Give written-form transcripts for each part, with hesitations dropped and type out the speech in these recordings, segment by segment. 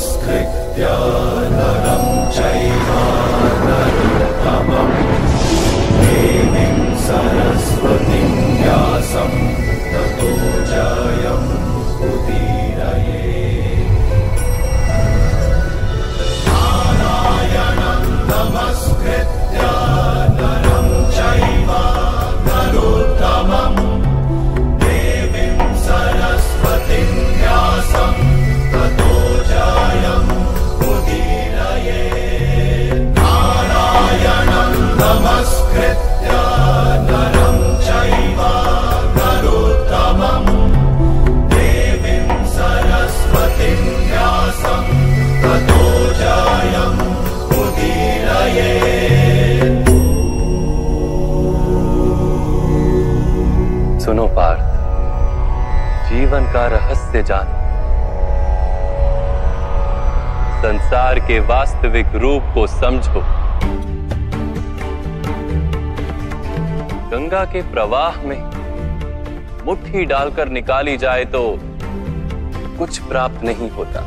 नमस्कृत्य नरं चैव नरोत्तमं देवीं सरस्वतीं व्यासं ततो जयं उदीरयेत्। नारायणं नमस्कृत्य नरं चैव नरोत्तमं देवीं सरस्वतीं व्यासं ततो जयं उदीरयेत्। नारायणं नमस्कृत्य नरं चैव नरोत्तमं देवीं सरस्वतीं व्यासं ततो जयं उदीरयेत्। सुनो पार्थ, जीवन का रहस्य जान, संसार के वास्तविक रूप को समझो। गंगा के प्रवाह में मुट्ठी डालकर निकाली जाए तो कुछ प्राप्त नहीं होता,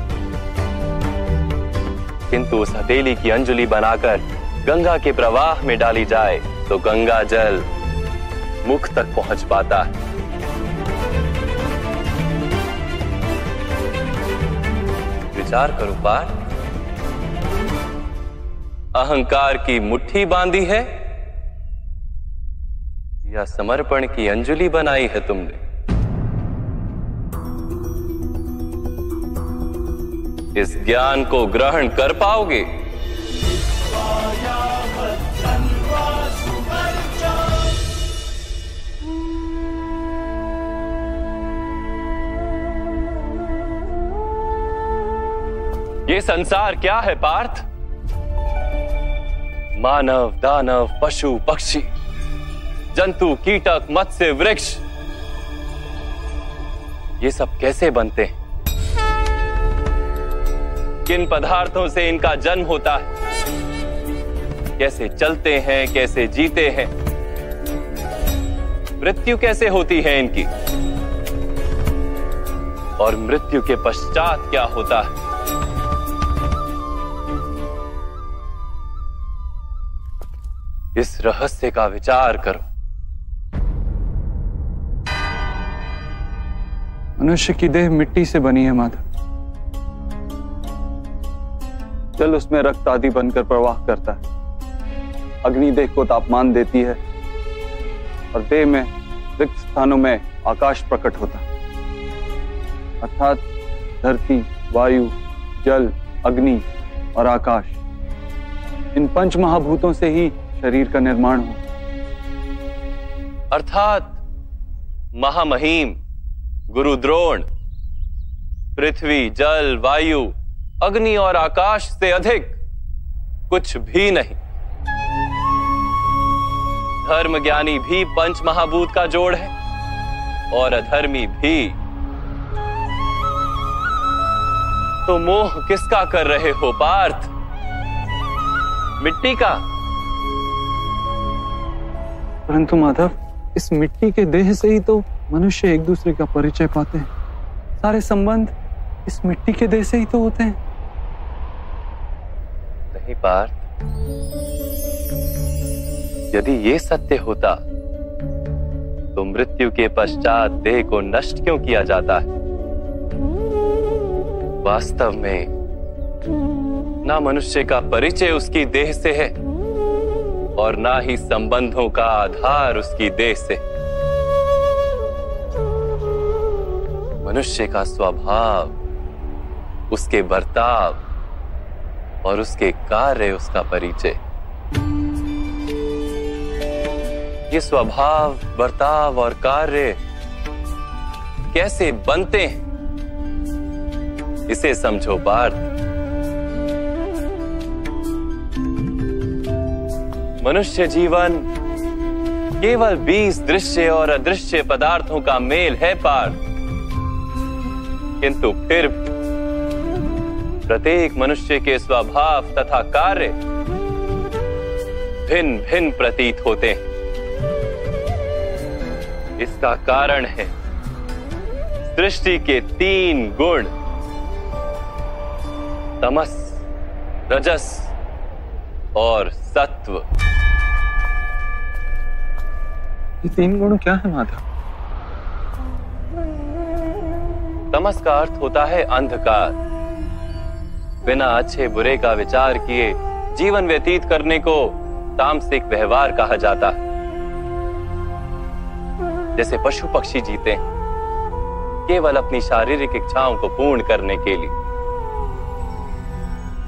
किंतु उस हथेली की अंजलि बनाकर गंगा के प्रवाह में डाली जाए तो गंगा जल मुख तक पहुंच पाता है। विचार करो पार्थ, अहंकार की मुट्ठी बांधी है या समर्पण की अंजलि बनाई है तुमने? इस ज्ञान को ग्रहण कर पाओगे? ये संसार क्या है पार्थ? मानव, दानव, पशु, पक्षी, जंतु, कीटक, मत्स्य, वृक्ष, ये सब कैसे बनते हैं? किन पदार्थों से इनका जन्म होता है? कैसे चलते हैं, कैसे जीते हैं? मृत्यु कैसे होती है इनकी? और मृत्यु के पश्चात क्या होता है? इस रहस्य का विचार करो। मनुष्य की देह मिट्टी से बनी है माधव। जल उसमें रक्त आदि बनकर प्रवाह करता है। अग्नि देह को तापमान देती है और देह में रिक्त स्थानों में आकाश प्रकट होता है। अर्थात धरती, वायु, जल, अग्नि और आकाश, इन पंच महाभूतों से ही शरीर का निर्माण हो। अर्थात महामहिम गुरु द्रोण पृथ्वी, जल, वायु, अग्नि और आकाश से अधिक कुछ भी नहीं। धर्म ज्ञानी भी पंच महाभूत का जोड़ है और अधर्मी भी। तो मोह किसका कर रहे हो पार्थ? मिट्टी का? परंतु माधव, इस मिट्टी के देह से ही तो मनुष्य एक दूसरे का परिचय पाते हैं। सारे संबंध इस मिट्टी के देह से ही तो होते हैं। नहीं पार्थ, यदि ये सत्य होता तो मृत्यु के पश्चात देह को नष्ट क्यों किया जाता है? वास्तव में ना मनुष्य का परिचय उसकी देह से है और ना ही संबंधों का आधार उसकी देह से। मनुष्य का स्वभाव, उसके बर्ताव और उसके कार्य उसका परिचय। ये स्वभाव, बर्ताव और कार्य कैसे बनते हैं, इसे समझो पार्थ। मनुष्य जीवन केवल 20 दृश्य और अदृश्य पदार्थों का मेल है पार्थ, किंतु फिर प्रत्येक मनुष्य के स्वभाव तथा कार्य भिन्न भिन्न प्रतीत होते हैं। इसका कारण है सृष्टि के 3 गुण, तमस, रजस और सत्व। ये तीन गुण क्या है माधव? तमस का अर्थ होता है अंधकार। बिना अच्छे बुरे का विचार किए जीवन व्यतीत करने को तामसिक व्यवहार कहा जाता है। जैसे पशु पक्षी जीते हैं केवल अपनी शारीरिक इच्छाओं को पूर्ण करने के लिए।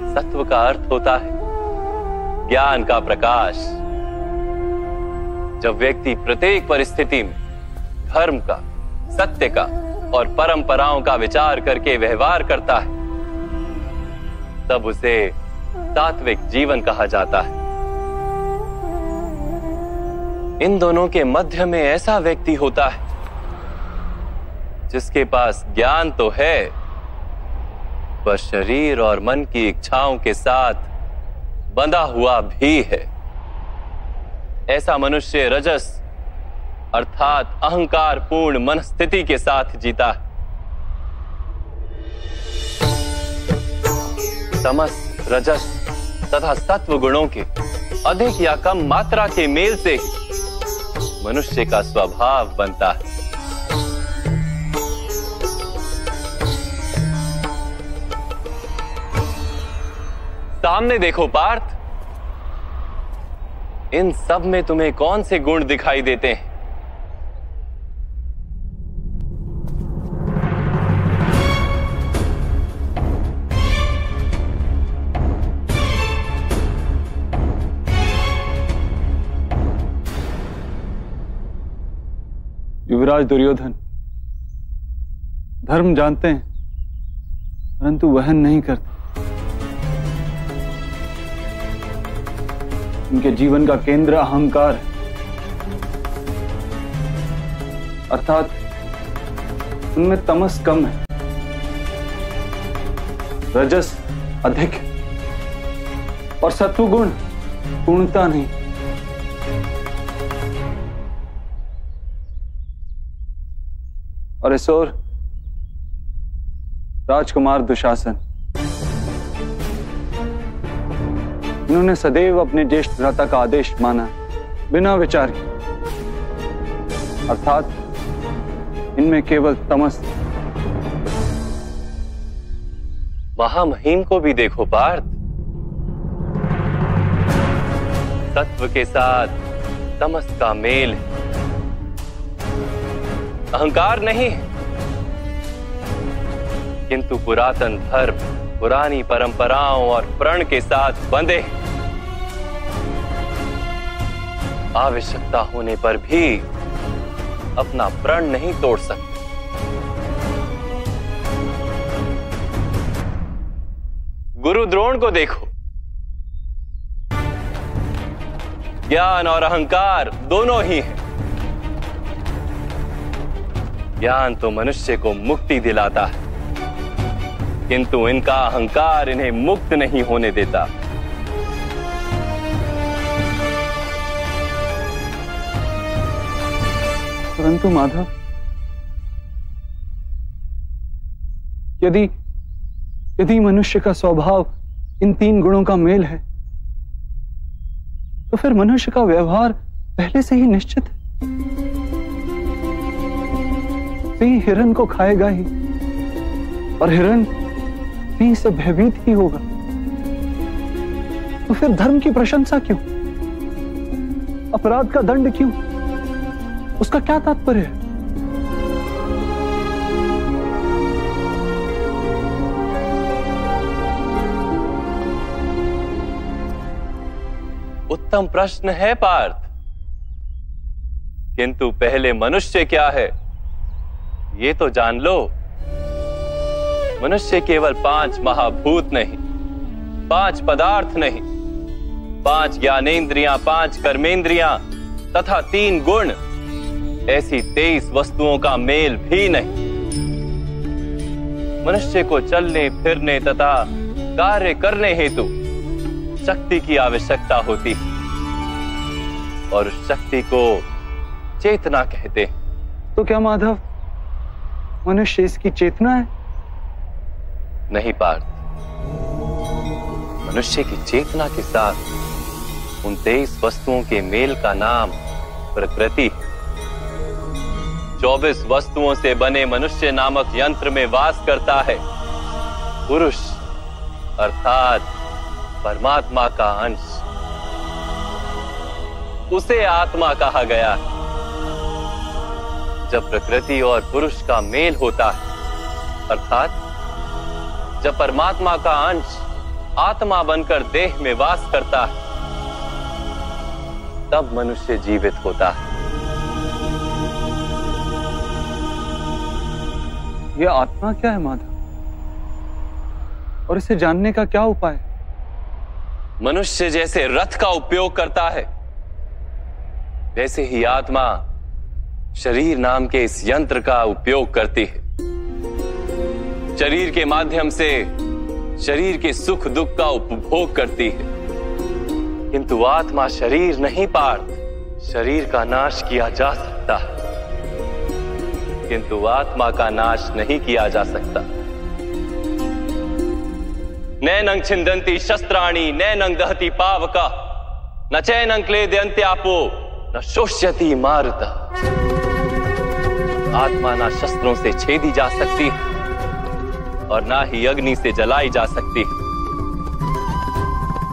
सत्व का अर्थ होता है ज्ञान का प्रकाश। जब व्यक्ति प्रत्येक परिस्थिति में धर्म का, सत्य का और परंपराओं का विचार करके व्यवहार करता है तब उसे सात्विक जीवन कहा जाता है। इन दोनों के मध्य में ऐसा व्यक्ति होता है जिसके पास ज्ञान तो है पर शरीर और मन की इच्छाओं के साथ बंधा हुआ भी है। ऐसा मनुष्य रजस अर्थात अहंकार पूर्ण मनस्थिति के साथ जीता है। तमस, रजस तथा सत्व गुणों के अधिक या कम मात्रा के मेल से ही मनुष्य का स्वभाव बनता है। सामने देखो पार्थ, इन सब में तुम्हें कौन से गुण दिखाई देते हैं? युवराज दुर्योधन धर्म जानते हैं परंतु वहन नहीं करते। उनके जीवन का केंद्र अहंकार है, अर्थात उनमें तमस कम है, रजस अधिक है और सत्वगुण पूर्णता नहीं। और इस ओर राजकुमार दुशासन, इन्होंने सदैव अपने ज्येष्ठ भ्राता का आदेश माना बिना विचार के, अर्थात इनमें केवल तमस। महामहिम को भी देखो पार्थ, सत्व के साथ तमस का मेल है, अहंकार नहीं किंतु पुरातन धर्म, पुरानी परंपराओं और प्रण के साथ बंधे, आवश्यकता होने पर भी अपना प्रण नहीं तोड़ सकते। गुरु द्रोण को देखो, ज्ञान और अहंकार दोनों ही हैं। ज्ञान तो मनुष्य को मुक्ति दिलाता है किंतु इनका अहंकार इन्हें मुक्त नहीं होने देता। परंतु माधव, यदि मनुष्य का स्वभाव इन तीन गुणों का मेल है तो फिर मनुष्य का व्यवहार पहले से ही निश्चित है। सिंह हिरण को खाएगा ही और हिरण सिंह से भयभीत ही होगा। तो फिर धर्म की प्रशंसा क्यों? अपराध का दंड क्यों? उसका क्या तात्पर्य है? उत्तम प्रश्न है पार्थ, किंतु पहले मनुष्य क्या है ये तो जान लो। मनुष्य केवल 5 महाभूत नहीं, 5 पदार्थ नहीं, 5 ज्ञानेंद्रियां, 5 कर्मेंद्रियां तथा 3 गुण, ऐसी 23 वस्तुओं का मेल भी नहीं। मनुष्य को चलने फिरने तथा कार्य करने हेतु शक्ति की आवश्यकता होती है और उस शक्ति को चेतना कहते हैं। तो क्या माधव, मनुष्य इसकी चेतना है? नहीं पार्थ, मनुष्य की चेतना के साथ उन 23 वस्तुओं के मेल का नाम प्रकृति। 24 वस्तुओं से बने मनुष्य नामक यंत्र में वास करता है पुरुष, अर्थात परमात्मा का अंश। उसे आत्मा कहा गया है। जब प्रकृति और पुरुष का मेल होता है, अर्थात जब परमात्मा का अंश आत्मा बनकर देह में वास करता है, तब मनुष्य जीवित होता है। यह आत्मा क्या है माधव, और इसे जानने का क्या उपाय? मनुष्य जैसे रथ का उपयोग करता है, वैसे ही आत्मा शरीर नाम के इस यंत्र का उपयोग करती है। शरीर के माध्यम से शरीर के सुख दुख का उपभोग करती है, किंतु आत्मा शरीर नहीं पार्थ। शरीर का नाश किया जा सकता है, किंतु आत्मा का नाश नहीं किया जा सकता। नैनं छिन्दन्ति शस्त्राणि नैनं दहति पावका न चैनं क्लेदयन्त्यापो न शोष्यति मारुता। आत्मा ना शस्त्रों से छेदी जा सकती और ना ही अग्नि से जलाई जा सकती।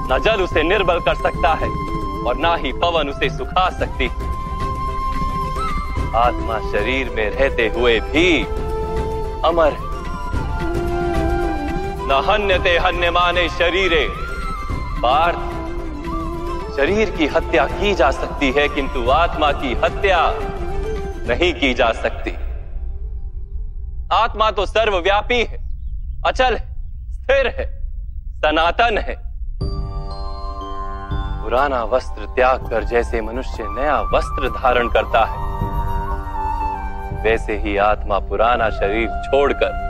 ना जल उसे निर्बल कर सकता है और ना ही पवन उसे सुखा सकती। आत्मा शरीर में रहते हुए भी अमर है। न हन्यते हन्यमाने शरीरे पार्थ। शरीर की हत्या की जा सकती है, किंतु आत्मा की हत्या नहीं की जा सकती। आत्मा तो सर्वव्यापी है, अचल है, स्थिर है, सनातन है। पुराना वस्त्र त्याग कर जैसे मनुष्य नया वस्त्र धारण करता है, वैसे ही आत्मा पुराना शरीर छोड़कर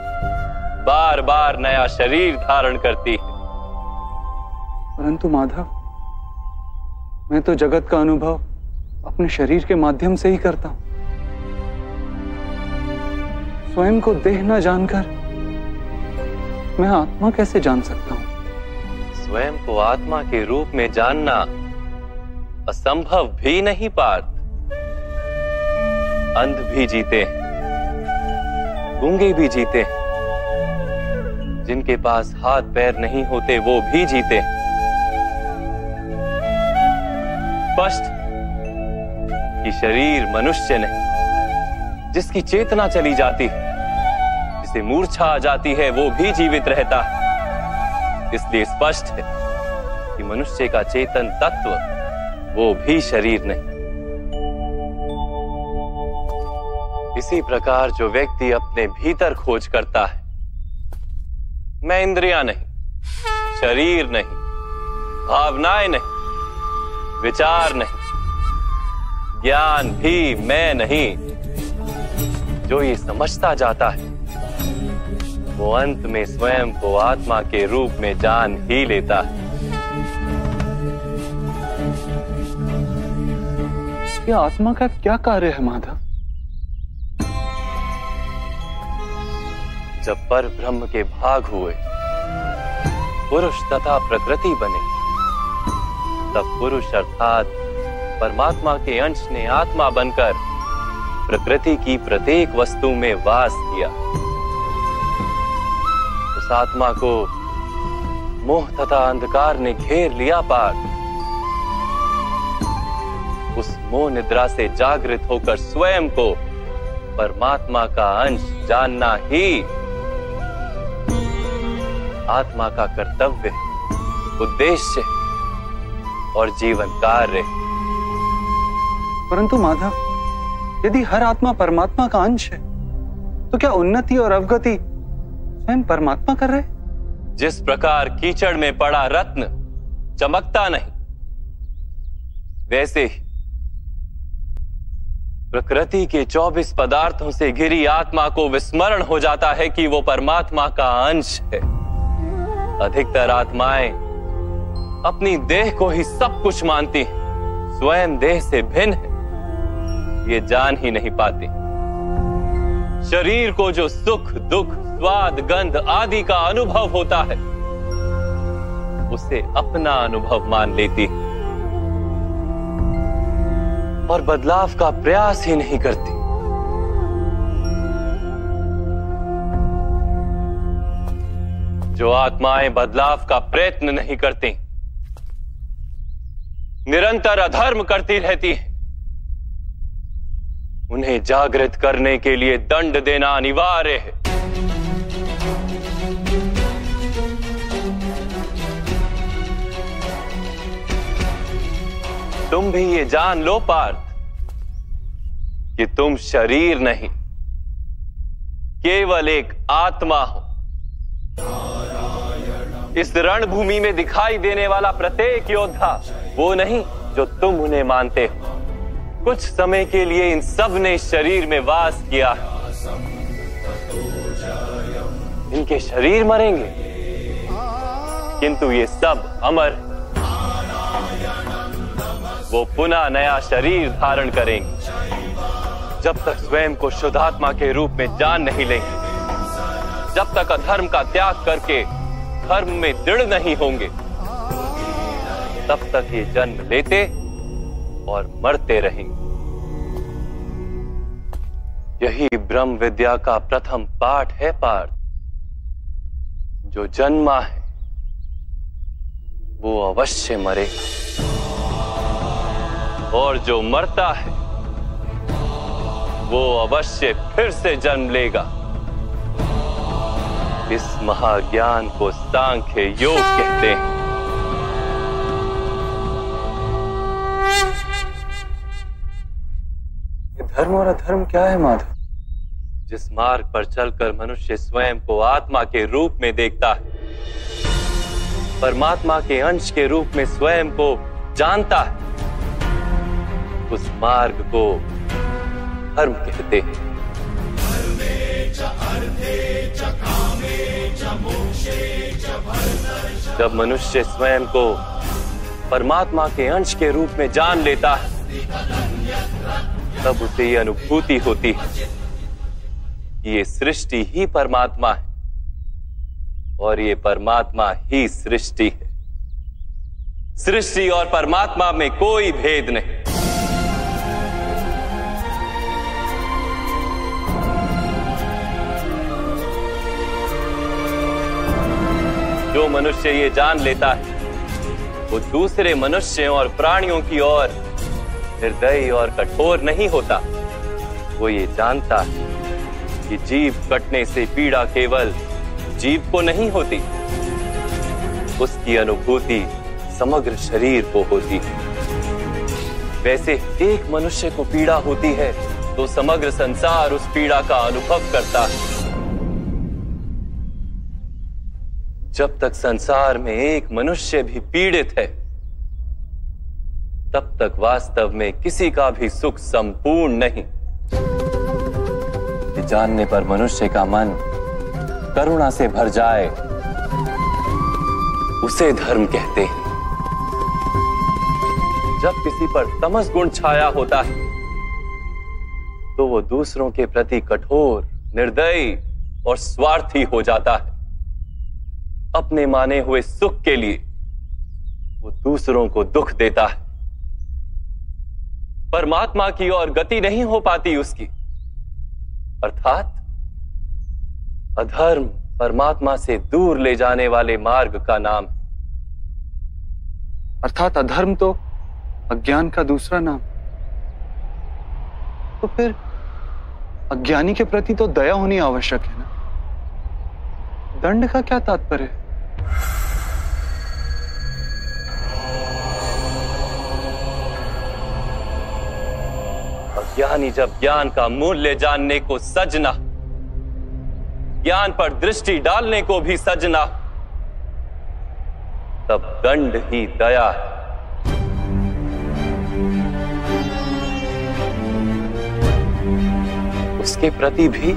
बार बार नया शरीर धारण करती है। परंतु माधव, मैं तो जगत का अनुभव अपने शरीर के माध्यम से ही करता हूं। स्वयं को देह न जानकर मैं आत्मा कैसे जान सकता हूं? स्वयं को आत्मा के रूप में जानना असंभव भी नहीं पार्थ। अंध भी जीते हैं, गूंगे भी जीते हैं, जिनके पास हाथ पैर नहीं होते वो भी जीते हैं। स्पष्ट कि शरीर मनुष्य नहीं, जिसकी चेतना चली जाती है, जिसे मूर्छा आ जाती है, वो भी जीवित रहता है। इसलिए स्पष्ट है कि मनुष्य का चेतन तत्व वो भी शरीर नहीं। इसी प्रकार जो व्यक्ति अपने भीतर खोज करता है, मैं इंद्रियां नहीं, शरीर नहीं, भावनाएं नहीं, विचार नहीं, ज्ञान भी मैं नहीं, जो ये समझता जाता है, वो अंत में स्वयं को आत्मा के रूप में जान ही लेता है। ये आत्मा का क्या कार्य है माधव? जब पर ब्रह्म के भाग हुए, पुरुष तथा प्रकृति बने, तब पुरुष अर्थात परमात्मा के अंश ने आत्मा बनकर प्रकृति की प्रत्येक वस्तु में वास किया। उस आत्मा को मोह तथा अंधकार ने घेर लिया पार्थ। उस मोह निद्रा से जागृत होकर स्वयं को परमात्मा का अंश जानना ही आत्मा का कर्तव्य, उद्देश्य और जीवन कार्य। परंतु माधव, यदि हर आत्मा परमात्मा का अंश है, तो क्या उन्नति और अवगति स्वयं परमात्मा कर रहे? जिस प्रकार कीचड़ में पड़ा रत्न चमकता नहीं, वैसे ही प्रकृति के 24 पदार्थों से घिरी आत्मा को विस्मरण हो जाता है कि वो परमात्मा का अंश है। अधिकतर आत्माएं अपनी देह को ही सब कुछ मानती हैं, स्वयं देह से भिन्न है ये जान ही नहीं पाती। शरीर को जो सुख दुख स्वाद गंध आदि का अनुभव होता है, उसे अपना अनुभव मान लेती और बदलाव का प्रयास ही नहीं करती। जो आत्माएं बदलाव का प्रयत्न नहीं करती, निरंतर अधर्म करती रहती हैं, उन्हें जागृत करने के लिए दंड देना अनिवार्य है। तुम भी ये जान लो पार्थ कि तुम शरीर नहीं, केवल एक आत्मा हो। इस रणभूमि में दिखाई देने वाला प्रत्येक योद्धा वो नहीं जो तुम उन्हें मानते हो। कुछ समय के लिए इन सब ने इस शरीर में वास किया है। इनके शरीर मरेंगे, किंतु ये सब अमर हैं। वो पुनः नया शरीर धारण करेंगे जब तक स्वयं को शुद्धात्मा के रूप में जान नहीं लेंगे, जब तक अधर्म का त्याग करके धर्म में दृढ़ नहीं होंगे, तब तक ये जन्म लेते और मरते रहेंगे। यही ब्रह्म विद्या का प्रथम पाठ है पार्थ। जो जन्मा है वो अवश्य मरेगा, और जो मरता है वो अवश्य फिर से जन्म लेगा। इस महाज्ञान को सांख्य योग कहते हैं। धर्म और अधर्म क्या है माधव? जिस मार्ग पर चलकर मनुष्य स्वयं को आत्मा के रूप में देखता है, परमात्मा के अंश के रूप में स्वयं को जानता है, उस मार्ग को धर्म कहते हैं। जब मनुष्य स्वयं को परमात्मा के अंश के रूप में जान लेता है, तब उसे ये अनुभूति होती है कि ये सृष्टि ही परमात्मा है और ये परमात्मा ही सृष्टि है। सृष्टि और परमात्मा में कोई भेद नहीं। जो मनुष्य ये जान लेता है वो दूसरे मनुष्यों और प्राणियों की ओर निर्दयी और कठोर नहीं होता। वो ये जानता है कि जीव कटने से पीड़ा केवल जीव को नहीं होती, उसकी अनुभूति समग्र शरीर को होती है। वैसे एक मनुष्य को पीड़ा होती है तो समग्र संसार उस पीड़ा का अनुभव करता है। जब तक संसार में एक मनुष्य भी पीड़ित है, तब तक वास्तव में किसी का भी सुख संपूर्ण नहीं। ये जानने पर मनुष्य का मन करुणा से भर जाए, उसे धर्म कहते हैं। जब किसी पर तमस गुण छाया होता है तो वो दूसरों के प्रति कठोर, निर्दयी और स्वार्थी हो जाता है। अपने माने हुए सुख के लिए वो दूसरों को दुख देता है। परमात्मा की ओर गति नहीं हो पाती उसकी, अर्थात अधर्म परमात्मा से दूर ले जाने वाले मार्ग का नाम है। अर्थात अधर्म तो अज्ञान का दूसरा नाम। तो फिर अज्ञानी के प्रति तो दया होनी आवश्यक है ना? दंड का क्या तात्पर्य है? अज्ञानी जब ज्ञान का मूल्य जानने को सजना, ज्ञान पर दृष्टि डालने को भी सजना, तब दंड ही दया है। उसके प्रति भी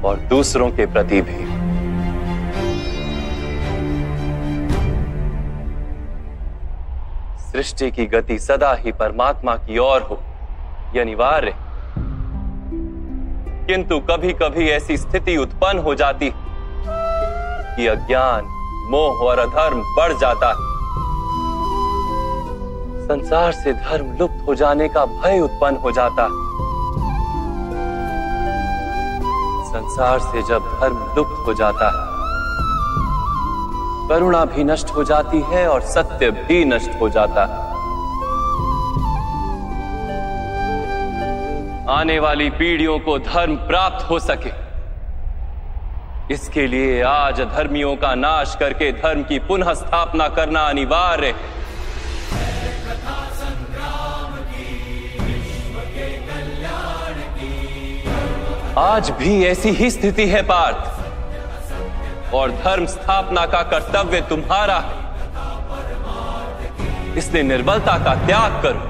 और दूसरों के प्रति भी। सृष्टि की गति सदा ही परमात्मा की ओर हो, यह अनिवार्य है। किंतु कभी कभी ऐसी स्थिति उत्पन्न हो जाती है कि अज्ञान मोह और अधर्म बढ़ जाता है। संसार से धर्म लुप्त हो जाने का भय उत्पन्न हो जाता है। संसार से जब धर्म लुप्त हो जाता है, करुणा भी नष्ट हो जाती है और सत्य भी नष्ट हो जाता है। आने वाली पीढ़ियों को धर्म प्राप्त हो सके, इसके लिए आज अधर्मियों का नाश करके धर्म की पुनः स्थापना करना अनिवार्य है। आज भी ऐसी ही स्थिति है पार्थ, और धर्म स्थापना का कर्तव्य तुम्हारा है। इसलिए निर्बलता का त्याग करो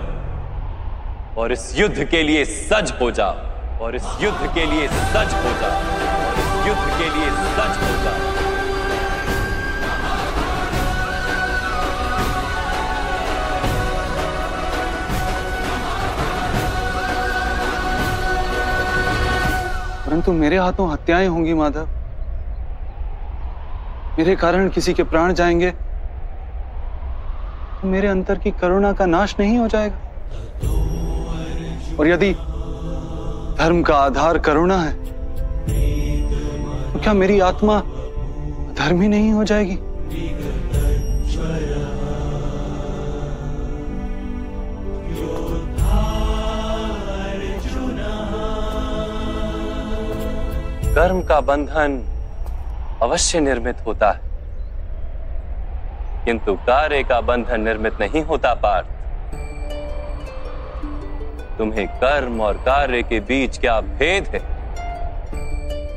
और इस युद्ध के लिए सज हो जाओ, और इस युद्ध के लिए सज हो जाओ, और इस युद्ध के लिए सज हो जाओ। परंतु मेरे हाथों हत्याएं होंगी माधव, मेरे कारण किसी के प्राण जाएंगे तो मेरे अंतर की करुणा का नाश नहीं हो जाएगा। और यदि धर्म का आधार करुणा है तो क्या मेरी आत्मा धर्मी नहीं हो जाएगी? कर्म का बंधन अवश्य निर्मित होता है, किंतु कार्य का बंधन निर्मित नहीं होता पार्थ। तुम्हें कर्म और कार्य के बीच क्या भेद है,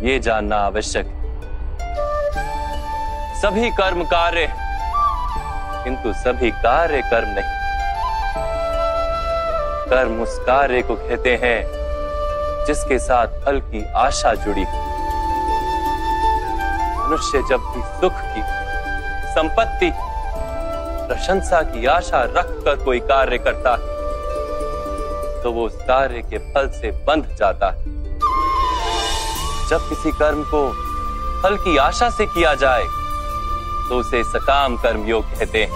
ये जानना आवश्यक है। सभी कर्म कार्य है, किंतु सभी कार्य कर्म नहीं। कर्म उस कार्य को कहते हैं जिसके साथ फल की आशा जुड़ी हो। मनुष्य जब भी सुख की, संपत्ति, प्रशंसा की आशा रखकर कोई कार्य करता है तो वो उस कार्य के फल से बंध जाता है। जब किसी कर्म को फल की आशा से किया जाए तो उसे सकाम कर्म योग कहते हैं,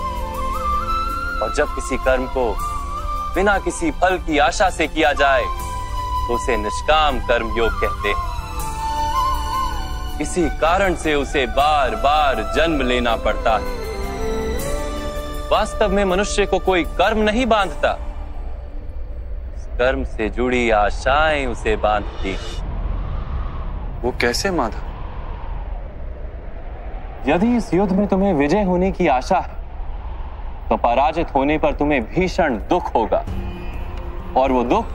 और जब किसी कर्म को बिना किसी फल की आशा से किया जाए तो उसे निष्काम कर्म योग कहते हैं। इसी कारण से उसे बार बार जन्म लेना पड़ता है। वास्तव में मनुष्य को कोई कर्म नहीं बांधता, कर्म से जुड़ी आशाएं उसे बांधती। वो कैसे माधव? यदि इस युद्ध में तुम्हें विजय होने की आशा है तो पराजित होने पर तुम्हें भीषण दुख होगा, और वो दुख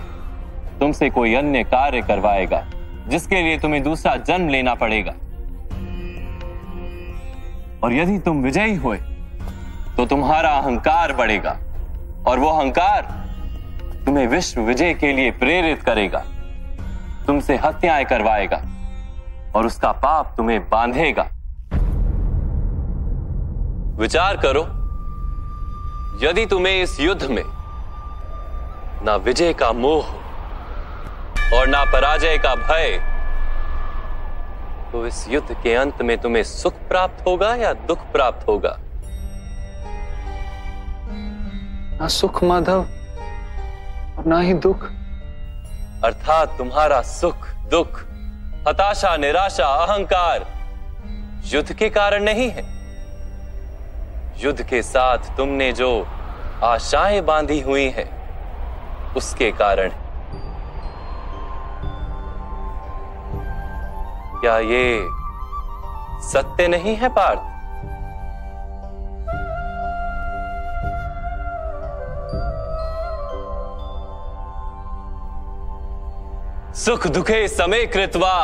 तुमसे कोई अन्य कार्य करवाएगा जिसके लिए तुम्हें दूसरा जन्म लेना पड़ेगा। और यदि तुम विजयी हुए तो तुम्हारा अहंकार बढ़ेगा, और वो अहंकार तुम्हें विश्व विजय के लिए प्रेरित करेगा, तुमसे हत्याएं करवाएगा और उसका पाप तुम्हें बांधेगा। विचार करो, यदि तुम्हें इस युद्ध में ना विजय का मोह और ना पराजय का भय, तो इस युद्ध के अंत में तुम्हें सुख प्राप्त होगा या दुख प्राप्त होगा? ना सुख माधव और ना ही दुख। अर्थात तुम्हारा सुख, दुख, हताशा, निराशा, अहंकार युद्ध के कारण नहीं है। युद्ध के साथ तुमने जो आशाएं बांधी हुई हैं उसके कारण। क्या ये सत्य नहीं है पार्थ? सुख दुखे समे कृत्वा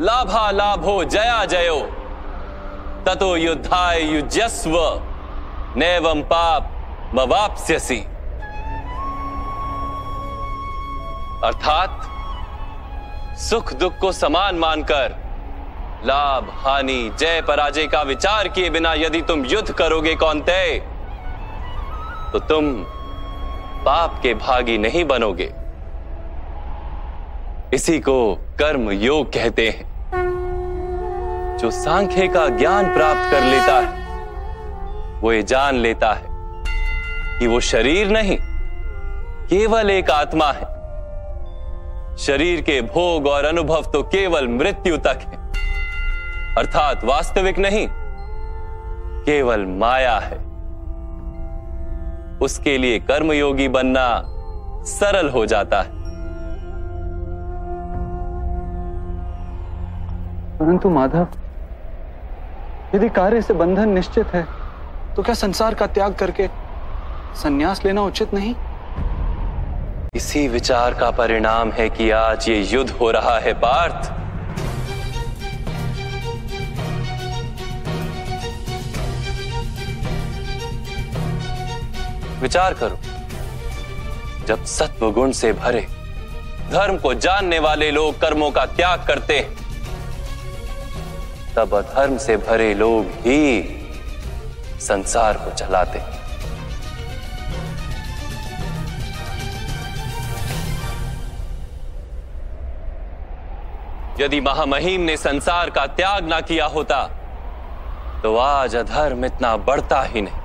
लाभा लाभो जया जयो ततो युद्धाय युज्यस्व नैवं पाप मवाप्स्यसि। अर्थात सुख दुख को समान मानकर लाभ हानि जय पराजय का विचार किए बिना यदि तुम युद्ध करोगे कौन्तेय, तो तुम पाप के भागी नहीं बनोगे। इसी को कर्म योग कहते हैं। जो सांख्य का ज्ञान प्राप्त कर लेता है वो ये जान लेता है कि वो शरीर नहीं, केवल एक आत्मा है। शरीर के भोग और अनुभव तो केवल मृत्यु तक है, अर्थात वास्तविक नहीं, केवल माया है। उसके लिए कर्मयोगी बनना सरल हो जाता है। परंतु माधव, यदि कार्य से बंधन निश्चित है तो क्या संसार का त्याग करके संन्यास लेना उचित नहीं? इसी विचार का परिणाम है कि आज ये युद्ध हो रहा है पार्थ। विचार करो, जब सत्व गुण से भरे धर्म को जानने वाले लोग कर्मों का त्याग करते हैं, तब अधर्म से भरे लोग ही संसार को चलाते हैं। यदि महामहिम ने संसार का त्याग ना किया होता तो आज अधर्म इतना बढ़ता ही नहीं।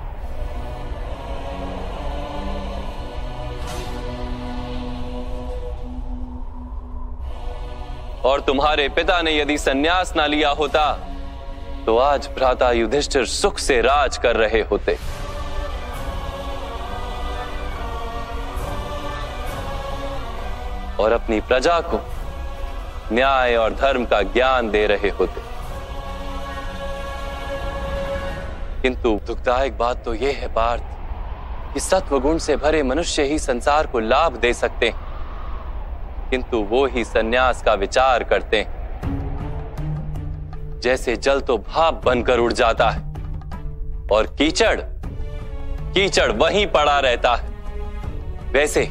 और तुम्हारे पिता ने यदि संन्यास ना लिया होता तो आज भ्राता युधिष्ठिर सुख से राज कर रहे होते। और अपनी प्रजा को न्याय और धर्म का ज्ञान दे रहे होते। किंतु दुखदायक बात तो यह है पार्थ कि सत्वगुण से भरे मनुष्य ही संसार को लाभ दे सकते हैं, किंतु वो ही संन्यास का विचार करते हैं। जैसे जल तो भाप बनकर उड़ जाता है और कीचड़ वहीं पड़ा रहता है, वैसे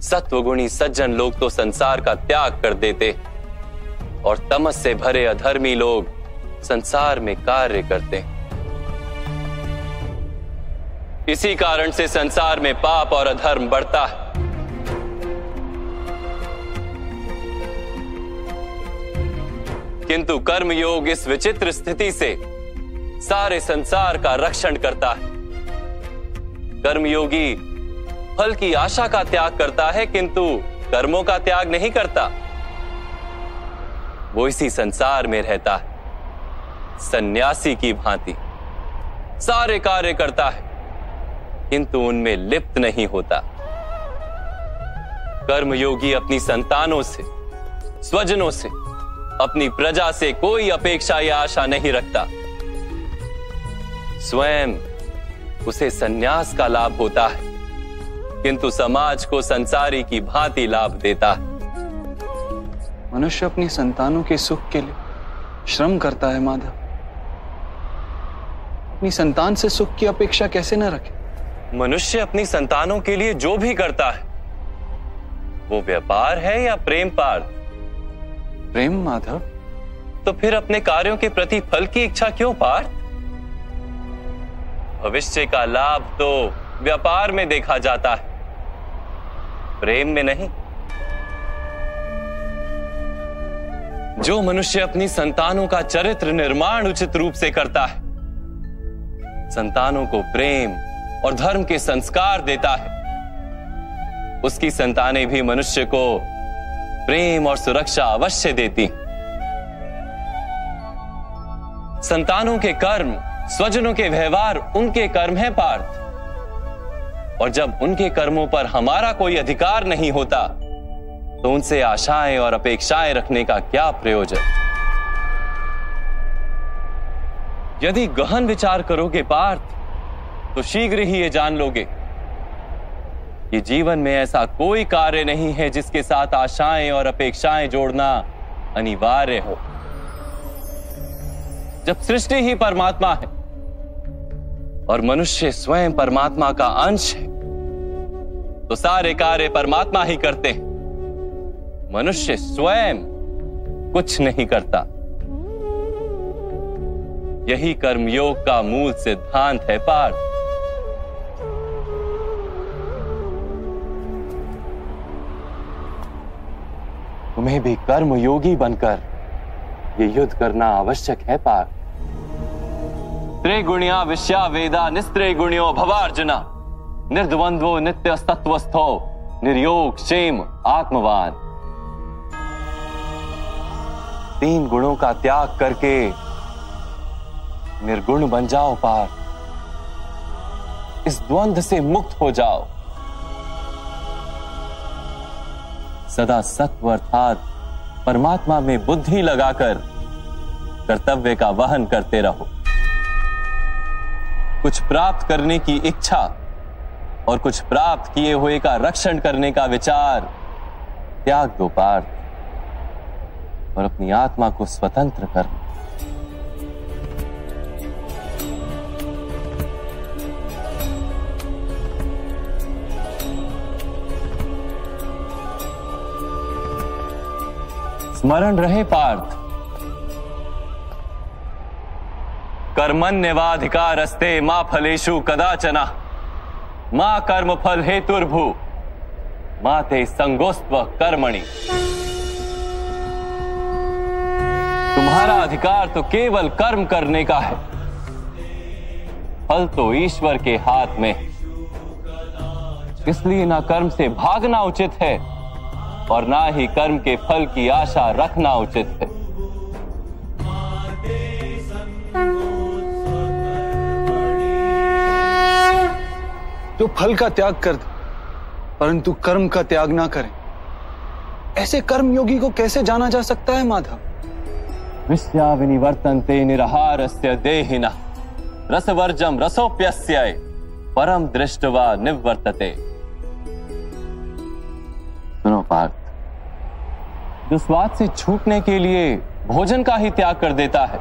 सत्वगुणी सज्जन लोग तो संसार का त्याग कर देते और तमस से भरे अधर्मी लोग संसार में कार्य करते हैं। इसी कारण से संसार में पाप और अधर्म बढ़ता है। किंतु कर्मयोग इस विचित्र स्थिति से सारे संसार का रक्षण करता है। कर्मयोगी फल की आशा का त्याग करता है, किंतु कर्मों का त्याग नहीं करता। वो इसी संसार में रहता है, सन्यासी की भांति सारे कार्य करता है, किंतु उनमें लिप्त नहीं होता। कर्मयोगी अपनी संतानों से, स्वजनों से, अपनी प्रजा से कोई अपेक्षा या आशा नहीं रखता। स्वयं उसे संन्यास का लाभ होता है, किंतु समाज को संसारी की भांति लाभ देता है। मनुष्य अपनी संतानों के सुख के लिए श्रम करता है माधव। अपनी संतान से सुख की अपेक्षा कैसे न रखे? मनुष्य अपनी संतानों के लिए जो भी करता है वो व्यापार है या प्रेम पार्थ? प्रेम माधव। तो फिर अपने कार्यों के प्रति फल की इच्छा क्यों पार्थ? भविष्य का लाभ तो व्यापार में देखा जाता है, प्रेम में नहीं। जो मनुष्य अपनी संतानों का चरित्र निर्माण उचित रूप से करता है, संतानों को प्रेम और धर्म के संस्कार देता है, उसकी संतानें भी मनुष्य को प्रेम और सुरक्षा अवश्य देती। संतानों के कर्म, स्वजनों के व्यवहार उनके कर्म है पार्थ। और जब उनके कर्मों पर हमारा कोई अधिकार नहीं होता तो उनसे आशाएं और अपेक्षाएं रखने का क्या प्रयोजन? यदि गहन विचार करोगे पार्थ तो शीघ्र ही ये जान लोगे कि जीवन में ऐसा कोई कार्य नहीं है जिसके साथ आशाएं और अपेक्षाएं जोड़ना अनिवार्य हो। जब सृष्टि ही परमात्मा है और मनुष्य स्वयं परमात्मा का अंश है तो सारे कार्य परमात्मा ही करते हैं, मनुष्य स्वयं कुछ नहीं करता। यही कर्मयोग का मूल सिद्धांत है पार्थ। तुम्हें भी कर्मयोगी बनकर ये युद्ध करना आवश्यक है पार्थ। त्रिगुणिया विश्या वेदा निस्त्रिगुण्यो भवार्जुना निर्द्वंद्वो नित्य तत्वस्थो निर्योग क्षेम आत्मवान। 3 गुणों का त्याग करके निर्गुण बन जाओ पार, इस द्वंद्व से मुक्त हो जाओ। सदा सत्व अर्थात परमात्मा में बुद्धि लगाकर कर्तव्य का वहन करते रहो। कुछ प्राप्त करने की इच्छा और कुछ प्राप्त किए हुए का रक्षण करने का विचार त्याग दो पार्थ, और अपनी आत्मा को स्वतंत्र कर। स्मरण रहे पार्थ, कर्मण्यवाधिकारस्ते मा फलेषु कदाचन मां कर्म फल हेतुर्भू मां ते संगोस्त्व कर्मणि। तुम्हारा अधिकार तो केवल कर्म करने का है, फल तो ईश्वर के हाथ में, इसलिए ना कर्म से भागना उचित है और ना ही कर्म के फल की आशा रखना उचित है। जो फल का त्याग कर दे परंतु कर्म का त्याग ना करे, ऐसे कर्म योगी को कैसे जाना जा सकता है माधव? विश्या विनिवर्तन्ते निरहारस्य देहिनः रसवर्जम रसोप्यस्य परम दृष्टवा निवर्तते। सुनो पार्थ, जो स्वाद से छूटने के लिए भोजन का ही त्याग कर देता है,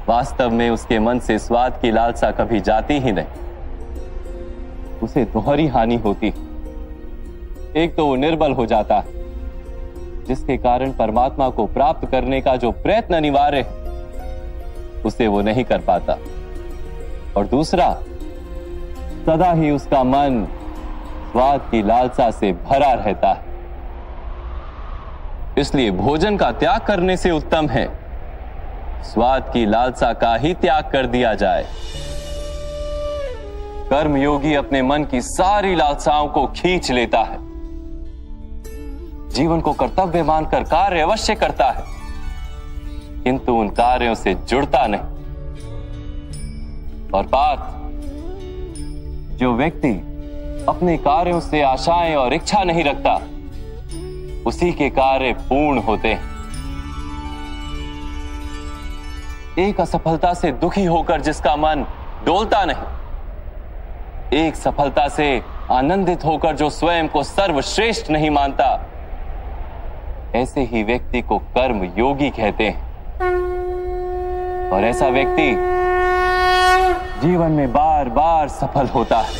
वास्तव में उसके मन से स्वाद की लालसा कभी जाती ही नहीं, उसे दोहरी हानि होती। एक तो वो निर्बल हो जाता है, जिसके कारण परमात्मा को प्राप्त करने का जो प्रयत्न अनिवार्य है उसे वो नहीं कर पाता, और दूसरा सदा ही उसका मन स्वाद की लालसा से भरा रहता है। इसलिए भोजन का त्याग करने से उत्तम है स्वाद की लालसा का ही त्याग कर दिया जाए। कर्म योगी अपने मन की सारी लालसाओं को खींच लेता है, जीवन को कर्तव्य मानकर कार्य अवश्य करता है, किंतु उन कार्यों से जुड़ता नहीं। और पार्थ, जो व्यक्ति अपने कार्यों से आशाएं और इच्छा नहीं रखता, उसी के कार्य पूर्ण होते हैं। एक असफलता से दुखी होकर जिसका मन डोलता नहीं, एक सफलता से आनंदित होकर जो स्वयं को सर्वश्रेष्ठ नहीं मानता, ऐसे ही व्यक्ति को कर्म योगी कहते हैं। और ऐसा व्यक्ति जीवन में बार बार सफल होता है।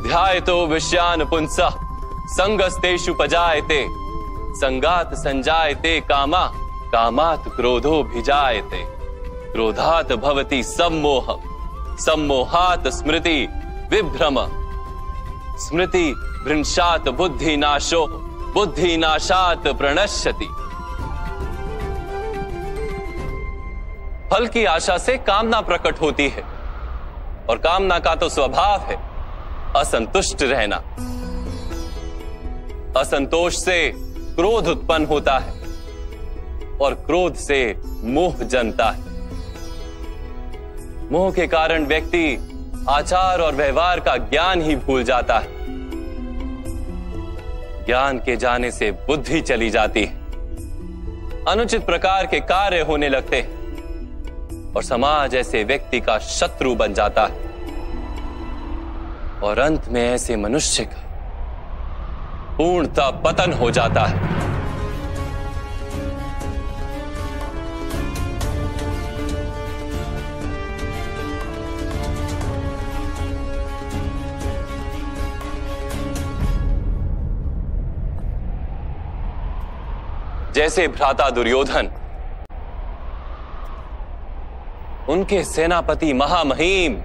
ध्यायतो विषयान पुंसः संगस्तेषु पजायते संगात संजायते कामा कामात् क्रोधो भिजायते क्रोधात् भवति सम्मोह सम्मोहात् स्मृति विभ्रम स्मृति भ्रंशात् बुद्धि नाशो बुद्धि नाशात् प्रणश्यति। फल की आशा से कामना प्रकट होती है, और कामना का तो स्वभाव है असंतुष्ट रहना। असंतोष से क्रोध उत्पन्न होता है, और क्रोध से मोह जन्मता है। मोह के कारण व्यक्ति आचार और व्यवहार का ज्ञान ही भूल जाता है। ज्ञान के जाने से बुद्धि चली जाती है, अनुचित प्रकार के कार्य होने लगते हैं, और समाज ऐसे व्यक्ति का शत्रु बन जाता है, और अंत में ऐसे मनुष्य का पूर्णतः पतन हो जाता है। जैसे भ्राता दुर्योधन, उनके सेनापति महामहिम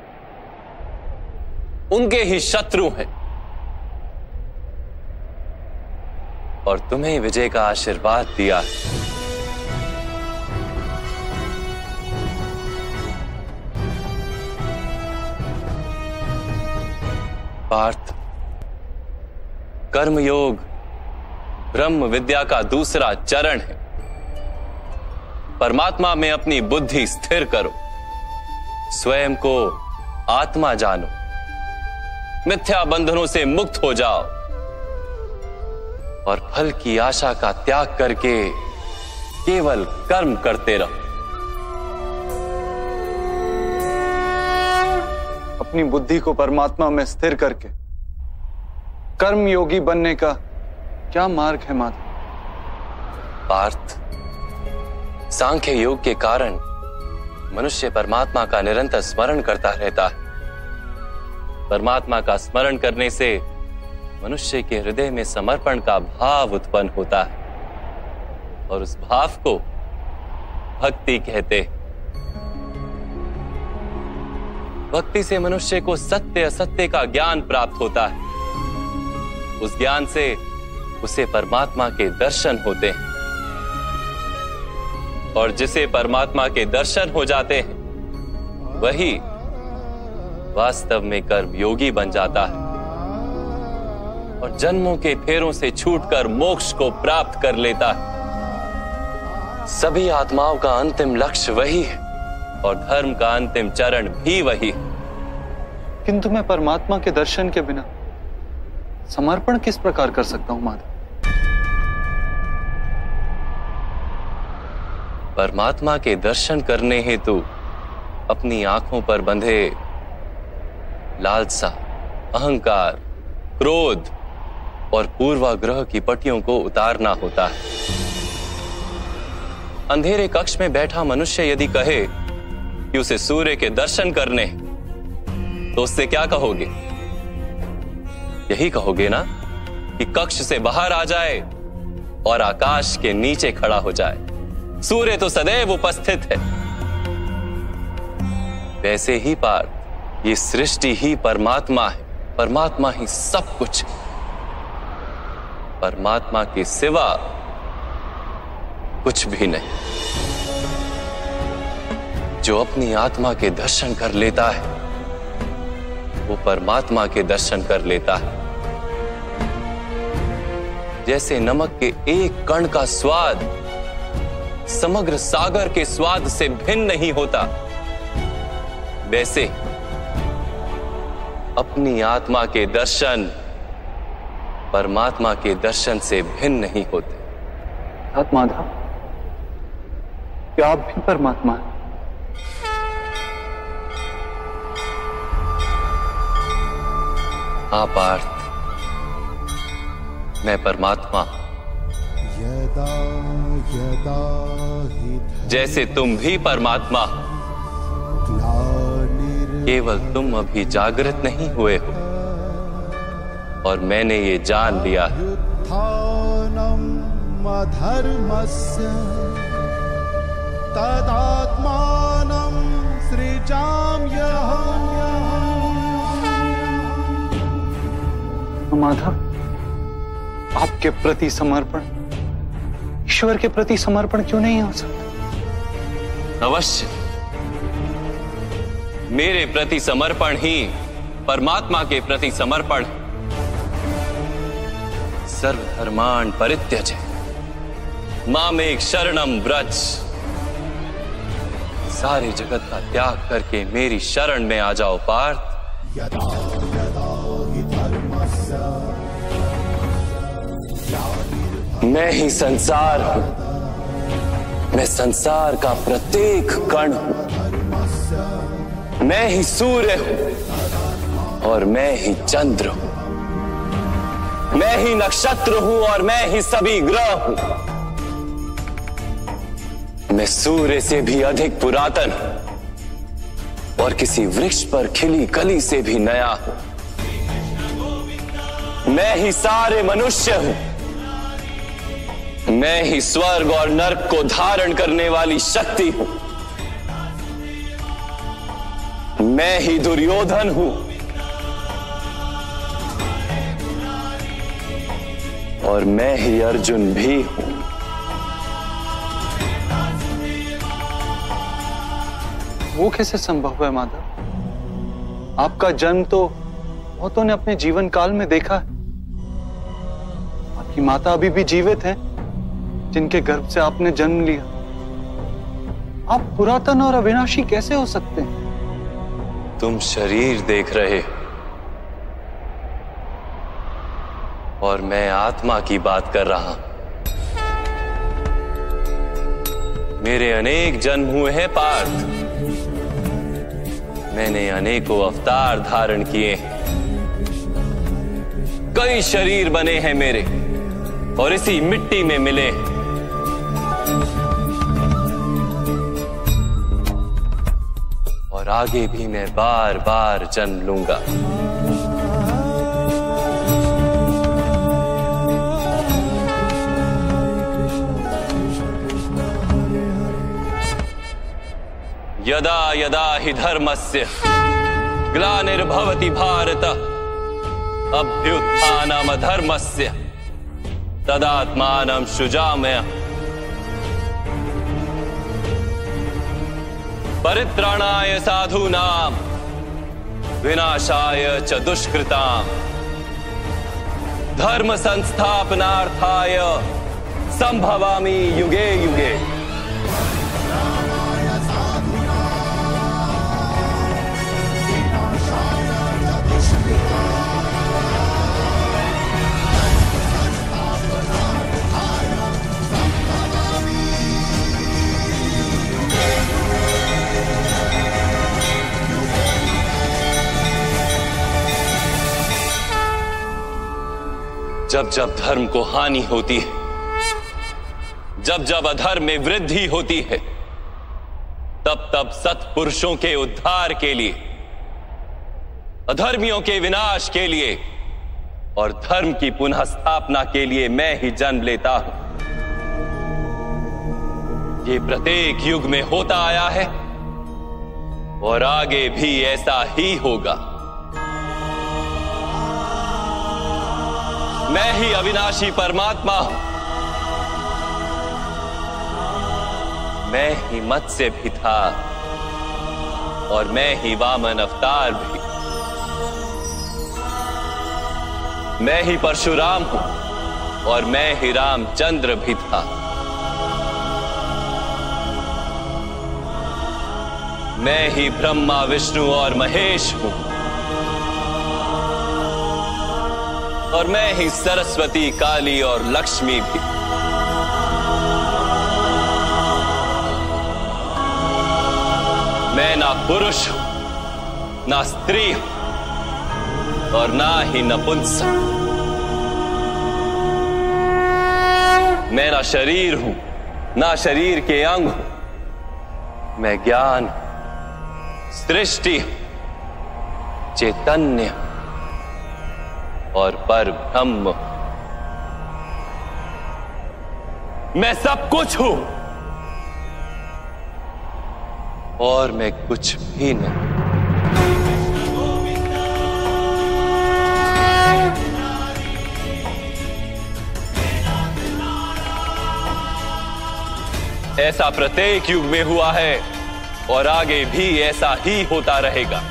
उनके ही शत्रु हैं, और तुम्हें विजय का आशीर्वाद दिया है। पार्थ, कर्मयोग ब्रह्म विद्या का दूसरा चरण है। परमात्मा में अपनी बुद्धि स्थिर करो, स्वयं को आत्मा जानो, मिथ्या बंधनों से मुक्त हो जाओ और फल की आशा का त्याग करके केवल कर्म करते रहो। अपनी बुद्धि को परमात्मा में स्थिर करके कर्म योगी बनने का क्या मार्ग है माधव? पार्थ, सांख्य योग के कारण मनुष्य परमात्मा का निरंतर स्मरण करता रहता है। परमात्मा का स्मरण करने से मनुष्य के हृदय में समर्पण का भाव उत्पन्न होता है और उस भाव को भक्ति कहते हैं। भक्ति से मनुष्य को सत्य असत्य का ज्ञान प्राप्त होता है। उस ज्ञान से उसे परमात्मा के दर्शन होते हैं और जिसे परमात्मा के दर्शन हो जाते हैं वही वास्तव में कर्मयोगी बन जाता है और जन्मों के फेरों से छूटकर मोक्ष को प्राप्त कर लेता है। सभी आत्माओं का अंतिम लक्ष्य वही है और धर्म का अंतिम चरण भी वही है। किंतु मैं परमात्मा के दर्शन के बिना समर्पण किस प्रकार कर सकता हूं माधव? परमात्मा के दर्शन करने हेतु अपनी आंखों पर बंधे लालसा, अहंकार, क्रोध और पूर्वाग्रह की पट्टियों को उतारना होता है। अंधेरे कक्ष में बैठा मनुष्य यदि कहे कि उसे सूर्य के दर्शन करने तो उससे क्या कहोगे? यही कहोगे ना कि कक्ष से बाहर आ जाए और आकाश के नीचे खड़ा हो जाए। सूर्य तो सदैव उपस्थित है। वैसे ही पार्थ, ये सृष्टि ही परमात्मा है, परमात्मा ही सब कुछ है। परमात्मा के सिवा कुछ भी नहीं। जो अपनी आत्मा के दर्शन कर लेता है वो परमात्मा के दर्शन कर लेता है। जैसे नमक के एक कण का स्वाद समग्र सागर के स्वाद से भिन्न नहीं होता, वैसे अपनी आत्मा के दर्शन परमात्मा के दर्शन से भिन्न नहीं होते। माधव, क्या आप भी परमात्मा हैं? हाँ पार्थ, मैं परमात्मा। जैसे तुम भी परमात्मा, केवल तुम अभी जागृत नहीं हुए हो और मैंने ये जान लिया है। तदात्मानं सृजाम्यहम्। माधव, आपके प्रति समर्पण ईश्वर के प्रति समर्पण क्यों नहीं हो सकता? अवश्य, मेरे प्रति समर्पण ही परमात्मा के प्रति समर्पण है। सर्वधर्मान् परित्यज्य मामेक शरणं व्रज। सारे जगत का त्याग करके मेरी शरण में आ जाओ पार्थ। मैं ही संसार हूं, मैं संसार का प्रत्येक कण हूं। मैं ही सूर्य हूं और मैं ही चंद्र हूं। मैं ही नक्षत्र हूं और मैं ही सभी ग्रह हूं। मैं सूर्य से भी अधिक पुरातन हूं और किसी वृक्ष पर खिली कली से भी नया हूं। मैं ही सारे मनुष्य हूं। मैं ही स्वर्ग और नरक को धारण करने वाली शक्ति हूं। मैं ही दुर्योधन हूं और मैं ही अर्जुन भी हूं। वो कैसे संभव है माधव? आपका जन्म तो बहुतों ने अपने जीवन काल में देखा है। आपकी माता अभी भी जीवित हैं, जिनके गर्भ से आपने जन्म लिया। आप पुरातन और अविनाशी कैसे हो सकते हैं? तुम शरीर देख रहे हो और मैं आत्मा की बात कर रहा हूं। मेरे अनेक जन्म हुए हैं पार्थ। मैंने अनेकों अवतार धारण किए हैं। कई शरीर बने हैं मेरे और इसी मिट्टी में मिले हैं। और आगे भी मैं बार बार जन्म लूंगा। यदा यदा हि धर्मस्य ग्लानिर्भवति भारत अभ्युत्थानम् अधर्मस्य तदात्मानं सृजाम्यहम्। परित्राणाय साधूनां विनाशाय च दुष्कृतां धर्म संस्थापनार्थाय संभवामि युगे युगे। जब जब धर्म को हानि होती है, जब जब अधर्म में वृद्धि होती है, तब तब सत्पुरुषों के उद्धार के लिए, अधर्मियों के विनाश के लिए और धर्म की पुनः स्थापना के लिए मैं ही जन्म लेता हूं। ये प्रत्येक युग में होता आया है और आगे भी ऐसा ही होगा। मैं ही अविनाशी परमात्मा हूं। मैं ही मत्स्य भी था और मैं ही वामन अवतार भी। मैं ही परशुराम हूं और मैं ही रामचंद्र भी था। मैं ही ब्रह्मा विष्णु और महेश हूं और मैं ही सरस्वती काली और लक्ष्मी भी। मैं ना पुरुष हूं, ना स्त्री हूं और ना ही नपुंसक। मैं ना शरीर हूं, ना शरीर के अंग हूं। मैं ज्ञान, सृष्टि, चैतन्य और पर ब्रह्म। मैं सब कुछ हूं और मैं कुछ भी नहीं। ऐसा प्रत्येक युग में हुआ है और आगे भी ऐसा ही होता रहेगा।